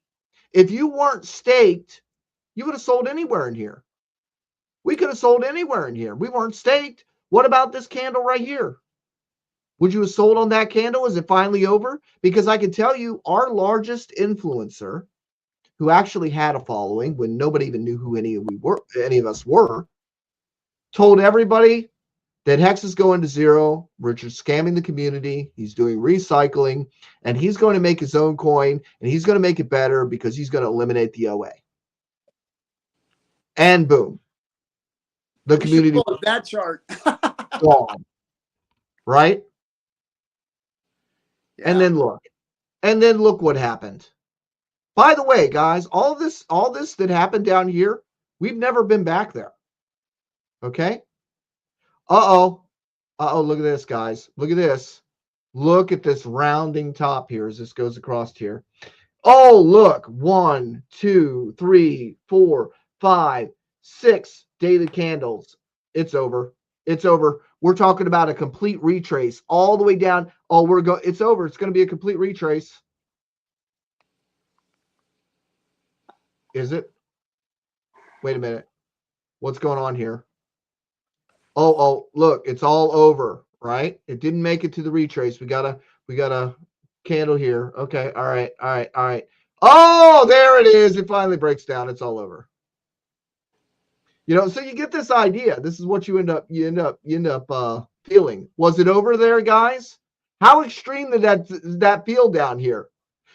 If you weren't staked, you would have sold anywhere in here. We could have sold anywhere in here. We weren't staked. What about this candle right here? Would you have sold on that candle? Is it finally over? Because I can tell you, our largest influencer, who actually had a following when nobody even knew who any of us were, told everybody that Hex is going to zero. Richard's scamming the community. He's doing recycling, and he's going to make his own coin, and he's going to make it better because he's going to eliminate the OA. And boom, the community pull up that chart. gone, right? Yeah. And then look what happened. By the way, guys, all this that happened down here, we've never been back there. Okay? Uh-oh, look at this, guys. Look at this. Look at this rounding top here as this goes across here. Oh, look. 1, 2, 3, 4, 5, 6 daily candles. It's over. It's over. We're talking about a complete retrace all the way down. Oh, it's over. It's going to be a complete retrace. Is it? Wait a minute. What's going on here? Oh, look, it's all over, right? It didn't make it to the retrace. We got a candle here. Okay, all right. Oh, there it is. It finally breaks down. It's all over. So you get this idea. This is what you end up feeling. Was it over there, guys? How extreme did that feel down here?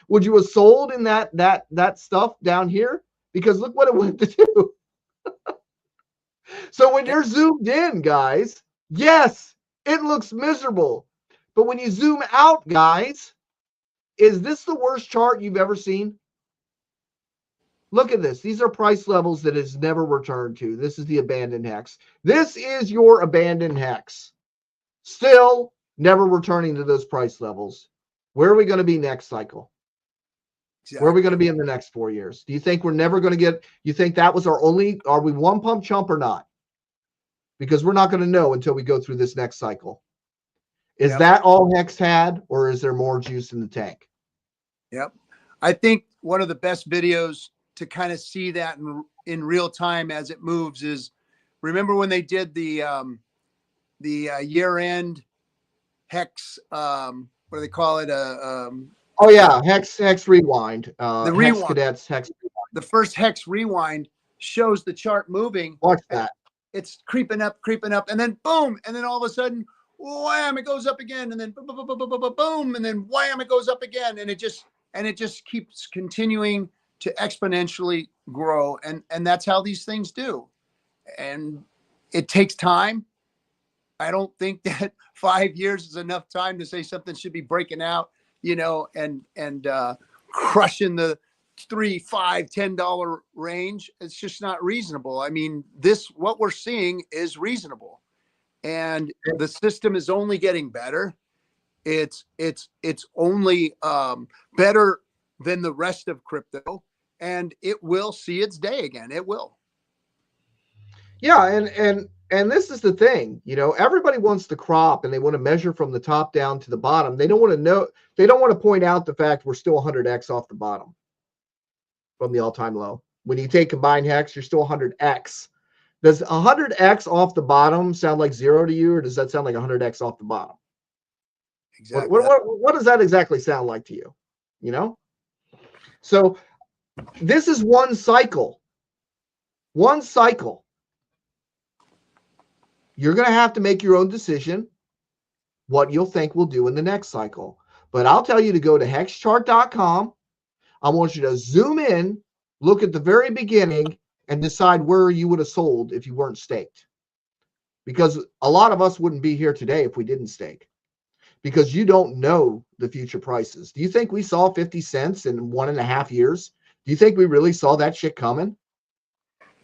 Would you have sold in that stuff down here? Because look what it went to do. So when you're zoomed in, guys, yes, it looks miserable. But when you zoom out, guys, is this the worst chart you've ever seen? Look at this. These are price levels that is never returned to. This is the abandoned hex. This is your abandoned hex. Still never returning to those price levels. Where are we going to be next cycle? Exactly. Where are we going to be in the next 4 years? Do you think we're never going to get, you think that was are we one pump chump or not? Because we're not going to know until we go through this next cycle. Is that all Hex had, or is there more juice in the tank? Yep. I think one of the best videos to kind of see that in real time as it moves is, remember when they did the year-end Hex, what do they call it? Oh yeah, Hex Rewind. The Hex Rewind. Cadets Hex Rewind. The first Hex Rewind shows the chart moving. Watch that. It's creeping up, and then boom, and then all of a sudden, wham, it goes up again, and then boom, and then wham, it goes up again, and it just keeps continuing to exponentially grow, and that's how these things do, and it takes time. I don't think that 5 years is enough time to say something should be breaking out, and crushing the $3, $5, $10 range. It's just not reasonable. I mean, what we're seeing is reasonable, and the system is only getting better. It's only better than the rest of crypto, and it will see its day again. It will. Yeah, and this is the thing, everybody wants to crop and they want to measure from the top down to the bottom. They don't want to point out the fact we're still 100x off the bottom from the all-time low. When you take combined hex, you're still 100x. Does 100x off the bottom sound like zero to you, or does that sound like 100x off the bottom? Exactly. What does that exactly sound like to you? So this is one cycle. One cycle. You're going to have to make your own decision what you'll think we'll do in the next cycle. But I'll tell you to go to hexchart.com. I want you to zoom in, look at the very beginning, and decide where you would have sold if you weren't staked. Because a lot of us wouldn't be here today if we didn't stake. Because you don't know the future prices. Do you think we saw 50 cents in 1.5 years? Do you think we really saw that shit coming?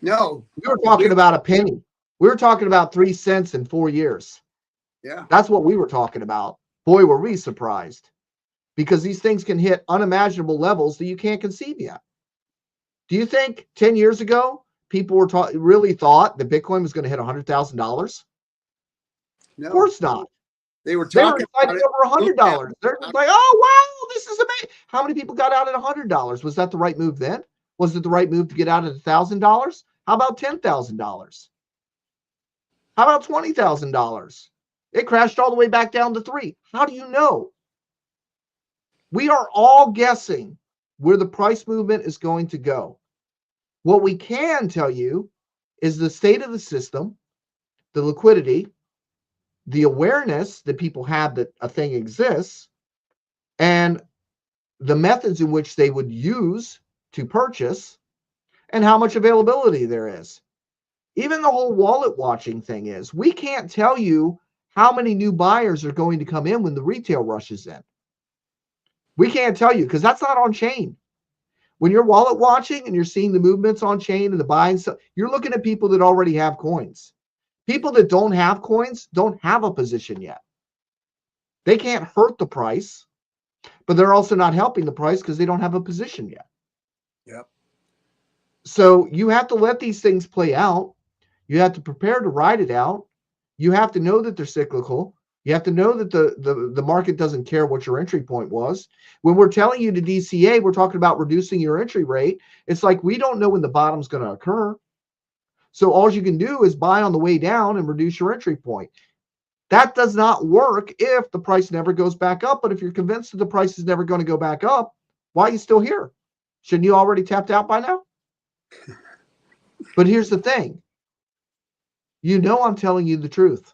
No. We were talking about a penny. We were talking about 3 cents in 4 years. Yeah. That's what we were talking about. Boy, were we surprised. Because these things can hit unimaginable levels that you can't conceive yet. Do you think 10 years ago, people were really thought that Bitcoin was going to hit $100,000? No. Of course not. They were They were talking about excited it. over $100. They're just like, oh, wow, this is amazing. How many people got out at $100? Was that the right move then? Was it the right move to get out at $1,000? How about $10,000? How about $20,000? It crashed all the way back down to 3. How do you know? We are all guessing where the price movement is going to go. What we can tell you is the state of the system, the liquidity, the awareness that people have that a thing exists, and the methods in which they would use to purchase, and how much availability there is. Even the whole wallet watching thing is, we can't tell you how many new buyers are going to come in when the retail rushes in. We can't tell you because that's not on chain. When you're wallet watching and you're seeing the movements on chain and the buying stuff, you're looking at people that already have coins. People that don't have coins don't have a position yet. They can't hurt the price, but they're also not helping the price because they don't have a position yet. Yep. So you have to let these things play out. You have to prepare to ride it out. You have to know that they're cyclical. You have to know that the market doesn't care what your entry point was. When we're telling you to DCA, we're talking about reducing your entry rate. It's like we don't know when the bottom's going to occur. So all you can do is buy on the way down and reduce your entry point. That does not work if the price never goes back up. But if you're convinced that the price is never going to go back up, why are you still here? Shouldn't you already tapped out by now? But here's the thing. You know I'm telling you the truth.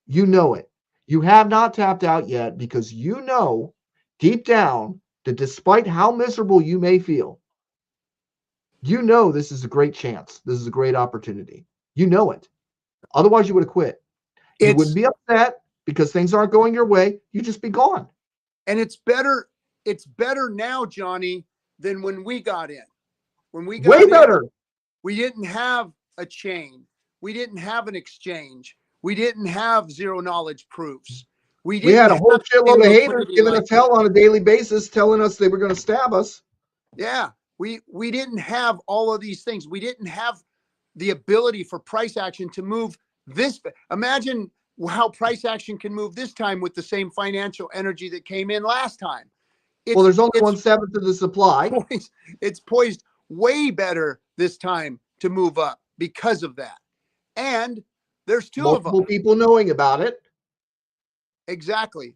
You know it. You have not tapped out yet because you know deep down that despite how miserable you may feel, you know this is a great chance. This is a great opportunity. You know it. Otherwise, you would have quit. You wouldn't be upset because things aren't going your way. You'd just be gone. And it's better now, Johnny, than when we got in. When we got way better. We didn't have a chain. We didn't have an exchange. We didn't have zero knowledge proofs. We had a whole shitload of haters giving us hell on a daily basis, telling us they were going to stab us. Yeah, we didn't have all of these things. We didn't have the ability for price action to move this. Imagine how price action can move this time with the same financial energy that came in last time. Well, there's only 1/7 of the supply. It's poised way better this time to move up because of that. And there's multiple people knowing about it. Exactly.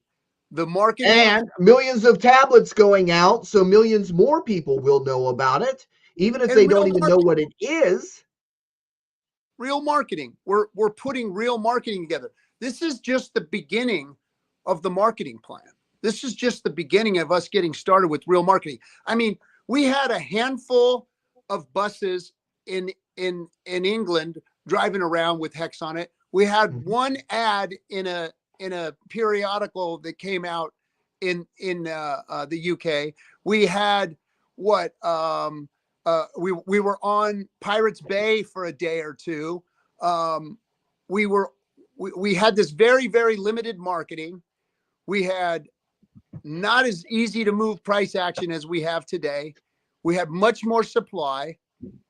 The market and millions of tablets going out, so millions more people will know about it, even if they don't even know what it is. Real marketing. We're putting real marketing together. This is just the beginning of the marketing plan. This is just the beginning of us getting started with real marketing. I mean, we had a handful of buses in England driving around with Hex on it. We had one ad in a periodical that came out in the UK. We had we were on Pirates Bay for a day or two. We had this very, very limited marketing. We had not as easy to move price action as we have today. We had much more supply.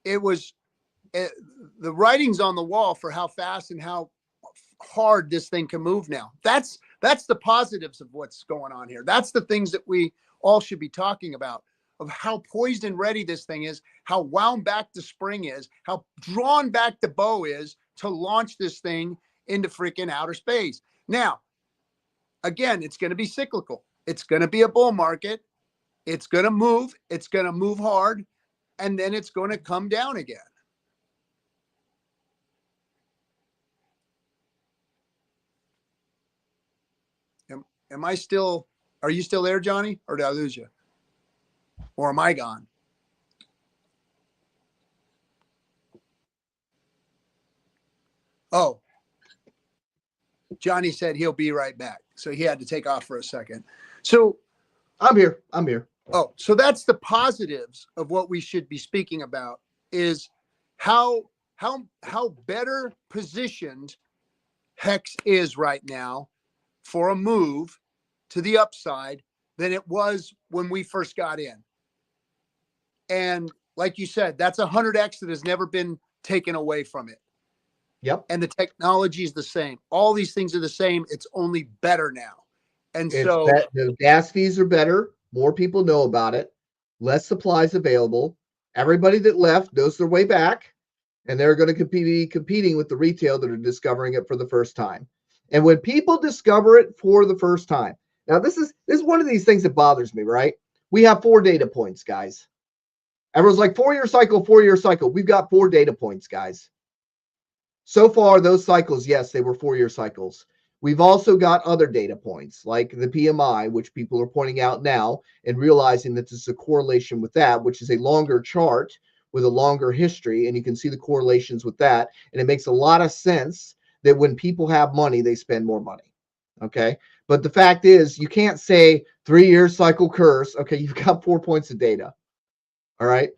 It was the writing's on the wall for how fast and how hard this thing can move now. That's the positives of what's going on here. That's the things that we all should be talking about, of how poised and ready this thing is, how wound back the spring is, how drawn back the bow is to launch this thing into freaking outer space. Now, again, it's going to be cyclical. It's going to be a bull market. It's going to move. It's going to move hard. And then it's going to come down again. Are you still there, Johnny? Or did I lose you? Or am I gone? Oh, Johnny said he'll be right back. So he had to take off for a second. So I'm here. Oh, so that's the positives of what we should be speaking about, is how better positioned Hex is right now for a move to the upside than it was when we first got in. And like you said, that's 100x that has never been taken away from it. Yep. And the technology is the same. All these things are the same. It's only better now. And It's so that the gas fees are better. More people know about it. Less supplies available. Everybody that left knows their way back, and they're going to be competing with the retail that are discovering it for the first time. And when people discover it for the first time, now this is one of these things that bothers me, right? We have 4 data points, guys. Everyone's like 4-year cycle, 4-year cycle. We've got 4 data points, guys. So far, those cycles, yes, they were 4-year cycles. We've also got other data points like the PMI, which people are pointing out now and realizing that there's a correlation with that, which is a longer chart with a longer history. And you can see the correlations with that. And it makes a lot of sense that when people have money, they spend more money. Okay. But the fact is, you can't say 3-year cycle curse. Okay. You've got 4 points of data. All right.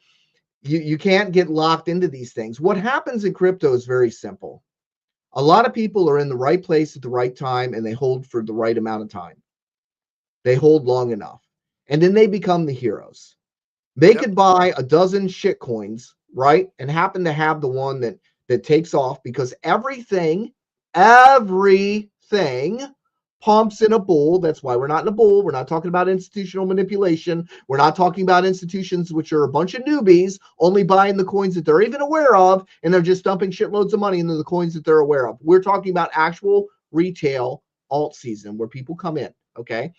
You can't get locked into these things. What happens in crypto is very simple. A lot of people are in the right place at the right time, and they hold for the right amount of time. They hold long enough, and then they become the heroes. They could buy a dozen shit coins, right, and happen to have the one that takes off because everything pumps in a bull. That's why we're not in a bull. We're not talking about institutional manipulation. We're not talking about institutions which are a bunch of newbies only buying the coins that they're even aware of, and they're just dumping shitloads of money into the coins that they're aware of. We're talking about actual retail alt season where people come in, okay?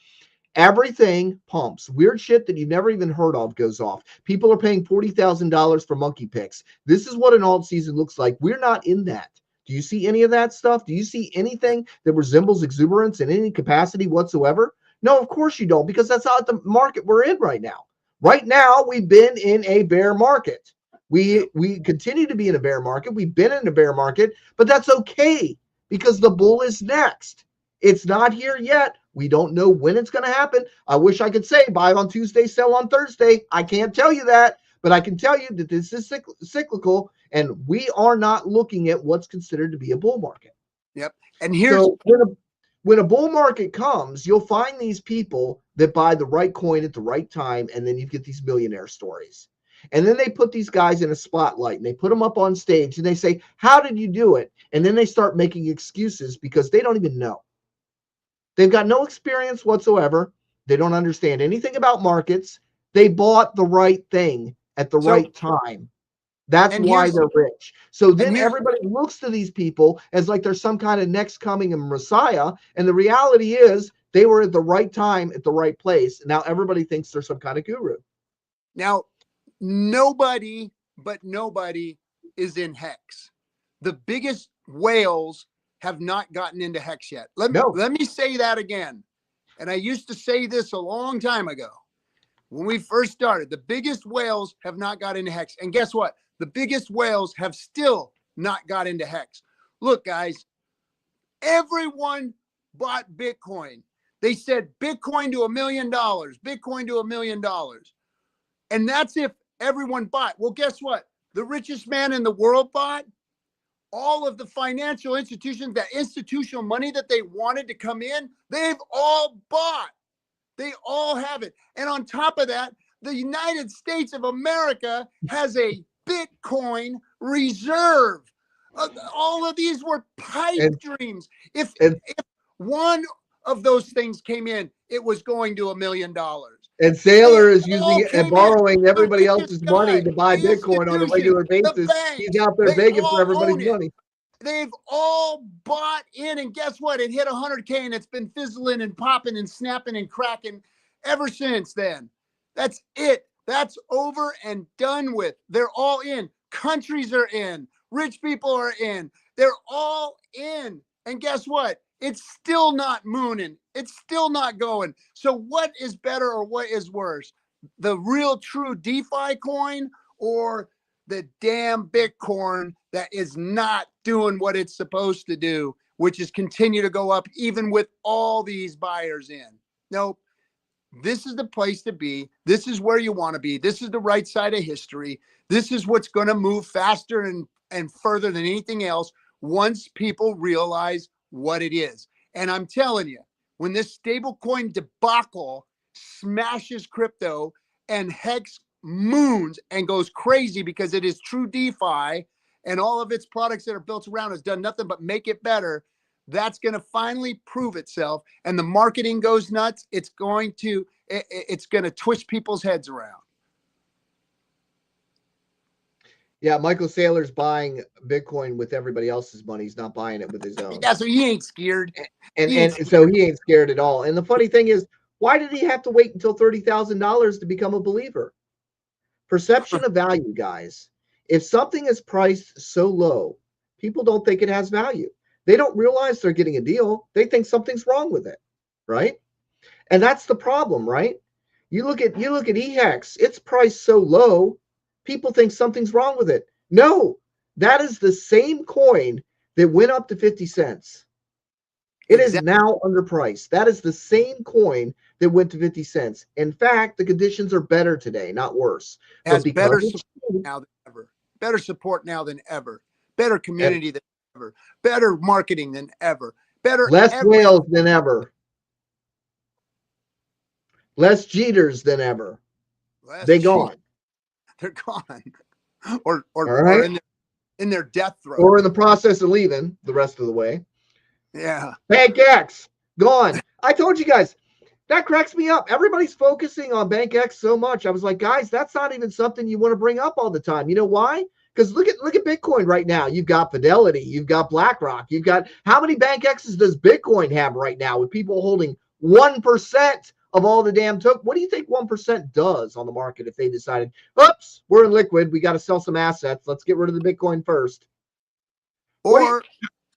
Everything pumps. Weird shit that you've never even heard of goes off. People are paying $40,000 for monkey picks. This is what an alt season looks like. We're not in that. Do you see any of that stuff? Do you see anything that resembles exuberance in any capacity whatsoever? No, of course you don't, because that's not the market we're in right now. Right now, we've been in a bear market. We continue to be in a bear market. We've been in a bear market, but that's okay because the bull is next. It's not here yet. We don't know when it's going to happen. I wish I could say buy on Tuesday, sell on Thursday. I can't tell you that, but I can tell you that this is cyclical, and we are not looking at what's considered to be a bull market. Yep. And here's so when a bull market comes, you'll find these people that buy the right coin at the right time, and then you get these millionaire stories. And then they put these guys in a spotlight, and they put them up on stage, and they say, how did you do it? And then they start making excuses because they don't even know. They've got no experience whatsoever. They don't understand anything about markets. They bought the right thing at the right time. That's why they're rich. So then everybody looks to these people as like there's some kind of next coming of Messiah. And the reality is they were at the right time at the right place. And now everybody thinks they're some kind of guru. Now, nobody is in Hex. The biggest whales have not gotten into Hex yet. Let me say that again. And I used to say this a long time ago. When we first started, the biggest whales have not got into Hex. And guess what? The biggest whales have still not got into Hex. Look, guys, everyone bought Bitcoin. They said Bitcoin to $1 million, Bitcoin to $1 million. And that's if everyone bought. Well, guess what? The richest man in the world bought. All of the financial institutions, that institutional money that they wanted to come in, they've all bought. They all have it. And on top of that, the United States of America has a Bitcoin reserve. All of these were pipe dreams. If one of those things came in, it was going to $1 million. And Saylor is using it and borrowing everybody else's money to buy Bitcoin on a regular basis. He's out there begging for everybody's money. They've all bought in, and guess what? It hit 100K, and it's been fizzling and popping and snapping and cracking ever since then. That's it. That's over and done with. They're all in. Countries are in. Rich people are in. They're all in. And guess what? It's still not mooning. It's still not going. So what is better or what is worse? The real true DeFi coin or the damn Bitcoin that is not doing what it's supposed to do, which is continue to go up even with all these buyers in? Nope. This is the place to be. This is where you want to be. This is the right side of history. This is what's going to move faster and further than anything else once people realize what it is. And I'm telling you, when this stablecoin debacle smashes crypto and Hex moons and goes crazy because it is true DeFi and all of its products that are built around has done nothing but make it better, that's going to finally prove itself. And the marketing goes nuts. It's going to twist people's heads around. Yeah, Michael Saylor's buying Bitcoin with everybody else's money. He's not buying it with his own. Yeah, so he ain't scared. So he ain't scared at all. And the funny thing is, why did he have to wait until $30,000 to become a believer? Perception of value, guys. If something is priced so low, people don't think it has value. They don't realize they're getting a deal. They think something's wrong with it, right? And that's the problem, right? You look at EHEX. It's priced so low, people think something's wrong with it. No, that is the same coin that went up to 50 cents. It is now underpriced. That is the same coin that went to 50 cents. In fact, the conditions are better today, not worse. It has better support now than ever. Better support now than ever. Better community than ever. Better marketing than ever. Better less whales than ever. Less Jeters than ever. They're gone. They're gone. Or in their death throw. Or in the process of leaving the rest of the way. Yeah. BankX, gone. I told you guys, that cracks me up. Everybody's focusing on BankX so much. I was like, guys, that's not even something you want to bring up all the time. You know why? Because look at Bitcoin right now. You've got Fidelity, you've got BlackRock, you've got how many BankXs does Bitcoin have right now with people holding 1% of all the damn tokens? What do you think 1% does on the market if they decided, oops, we're in liquid, we got to sell some assets, let's get rid of the Bitcoin first? Or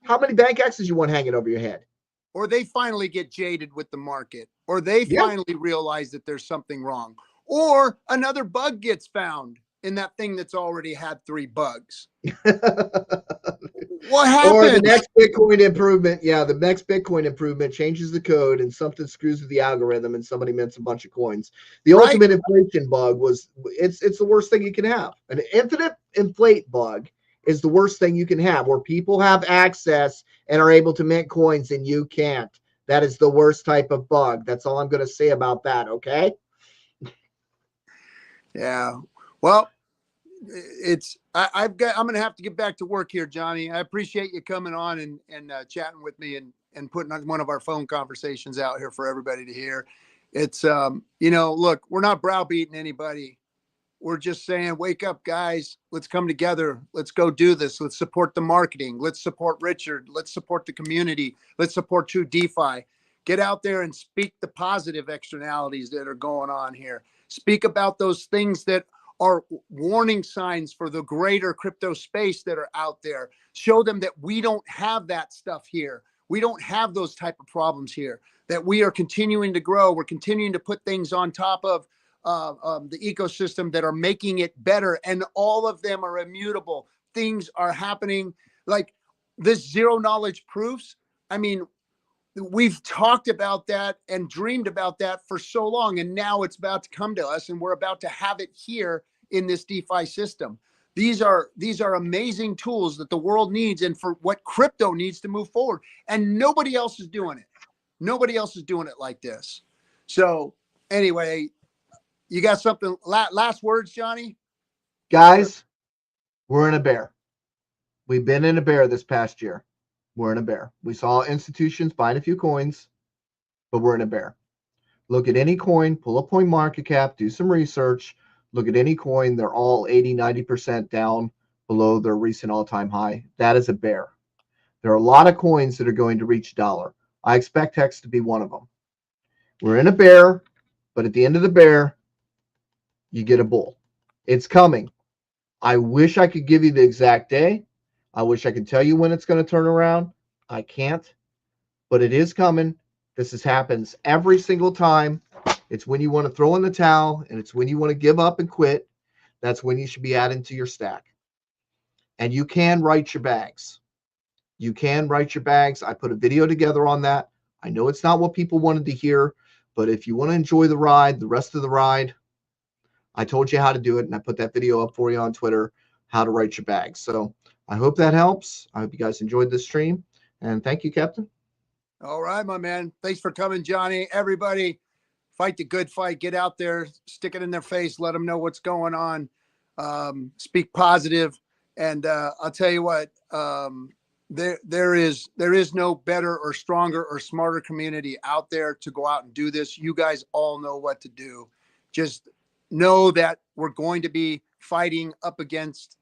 how many BankXs you want hanging over your head? Or they finally get jaded with the market, or they finally realize that there's something wrong, or another bug gets found in that thing that's already had 3 bugs. What happens? Or the next Bitcoin improvement. Yeah, the next Bitcoin improvement changes the code and something screws with the algorithm and somebody mints a bunch of coins. The ultimate inflation bug was, it's the worst thing you can have. An infinite inflate bug is the worst thing you can have, where people have access and are able to mint coins and you can't. That is the worst type of bug. That's all I'm going to say about that. Okay. Yeah. Well, I'm going to have to get back to work here, Johnny. I appreciate you coming on and chatting with me and putting on one of our phone conversations out here for everybody to hear. It's, look, we're not browbeating anybody. We're just saying, wake up, guys. Let's come together. Let's go do this. Let's support the marketing. Let's support Richard. Let's support the community. Let's support True DeFi. Get out there and speak the positive externalities that are going on here. Speak about those things that are warning signs for the greater crypto space that are out there. Show them that we don't have that stuff here. We don't have those type of problems here, that we are continuing to grow. We're continuing to put things on top of the ecosystem that are making it better, and all of them are immutable. Things are happening like this zero knowledge proofs. I mean, we've talked about that and dreamed about that for so long, and now it's about to come to us, and we're about to have it here in this DeFi system. These are amazing tools that the world needs, and for what crypto needs to move forward, and nobody else is doing it. Nobody else is doing it like this. So anyway, you got something, last words, Johnny? Guys, we're in a bear. We've been in a bear this past year. We're in a bear. We saw institutions buying a few coins, but we're in a bear. Look at any coin, pull up coin market cap, do some research. Look at any coin. They're all 80, 90% down below their recent all-time high. That is a bear. There are a lot of coins that are going to reach $1. I expect Hex to be one of them. We're in a bear, but at the end of the bear, you get a bull. It's coming. I wish I could give you the exact day. I wish I could tell you when it's going to turn around. I can't, but it is coming. This happens every single time. It's when you want to throw in the towel, and it's when you want to give up and quit. That's when you should be adding to your stack. And you can write your bags. You can write your bags. I put a video together on that. I know it's not what people wanted to hear, but if you want to enjoy the ride, the rest of the ride, I told you how to do it, and I put that video up for you on Twitter, how to write your bags. So I hope that helps. I hope you guys enjoyed this stream, and thank you, Captain. All right, my man. Thanks for coming, Johnny. Everybody, fight the good fight. Get out there, stick it in their face, let them know what's going on. Speak positive. And I'll tell you what, there is no better or stronger or smarter community out there to go out and do this. You guys all know what to do. Just know that we're going to be fighting up against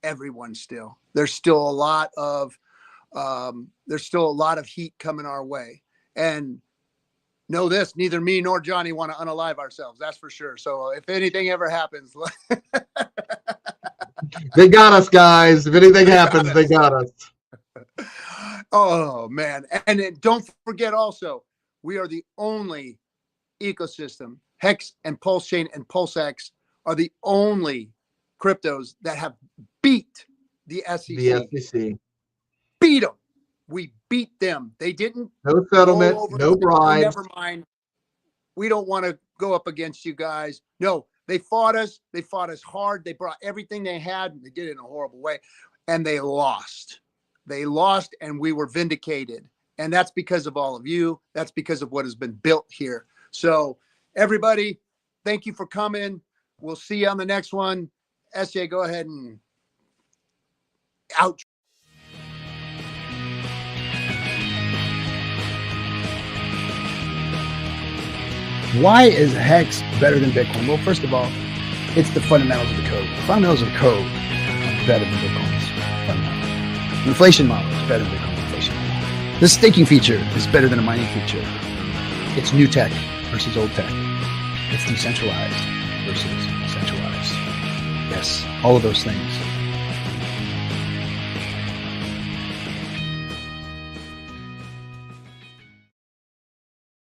everyone still. There's still a lot of heat coming our way. And know this, neither me nor Johnny want to unalive ourselves. That's for sure. So if anything ever happens, they got us, guys. If anything happens, they got us. Oh man. And then don't forget also, we are the only ecosystem. Hex and Pulse Chain and PulseX are the only cryptos that have beat the SEC. The SEC. Beat them. We beat them. They didn't. No settlement, no bribes. Never mind. We don't want to go up against you guys. No, they fought us. They fought us hard. They brought everything they had. And they did it in a horrible way. And they lost. They lost, and we were vindicated. And that's because of all of you. That's because of what has been built here. So everybody, thank you for coming. We'll see you on the next one. SJ, go ahead and out. Why is Hex better than Bitcoin? Well, first of all, it's the fundamentals of the code. The fundamentals of the code are better than Bitcoin's fundamentals. The inflation model is better than Bitcoin's inflation model. The staking feature is better than a mining feature. It's new tech versus old tech. It's decentralized versus centralized. Yes, all of those things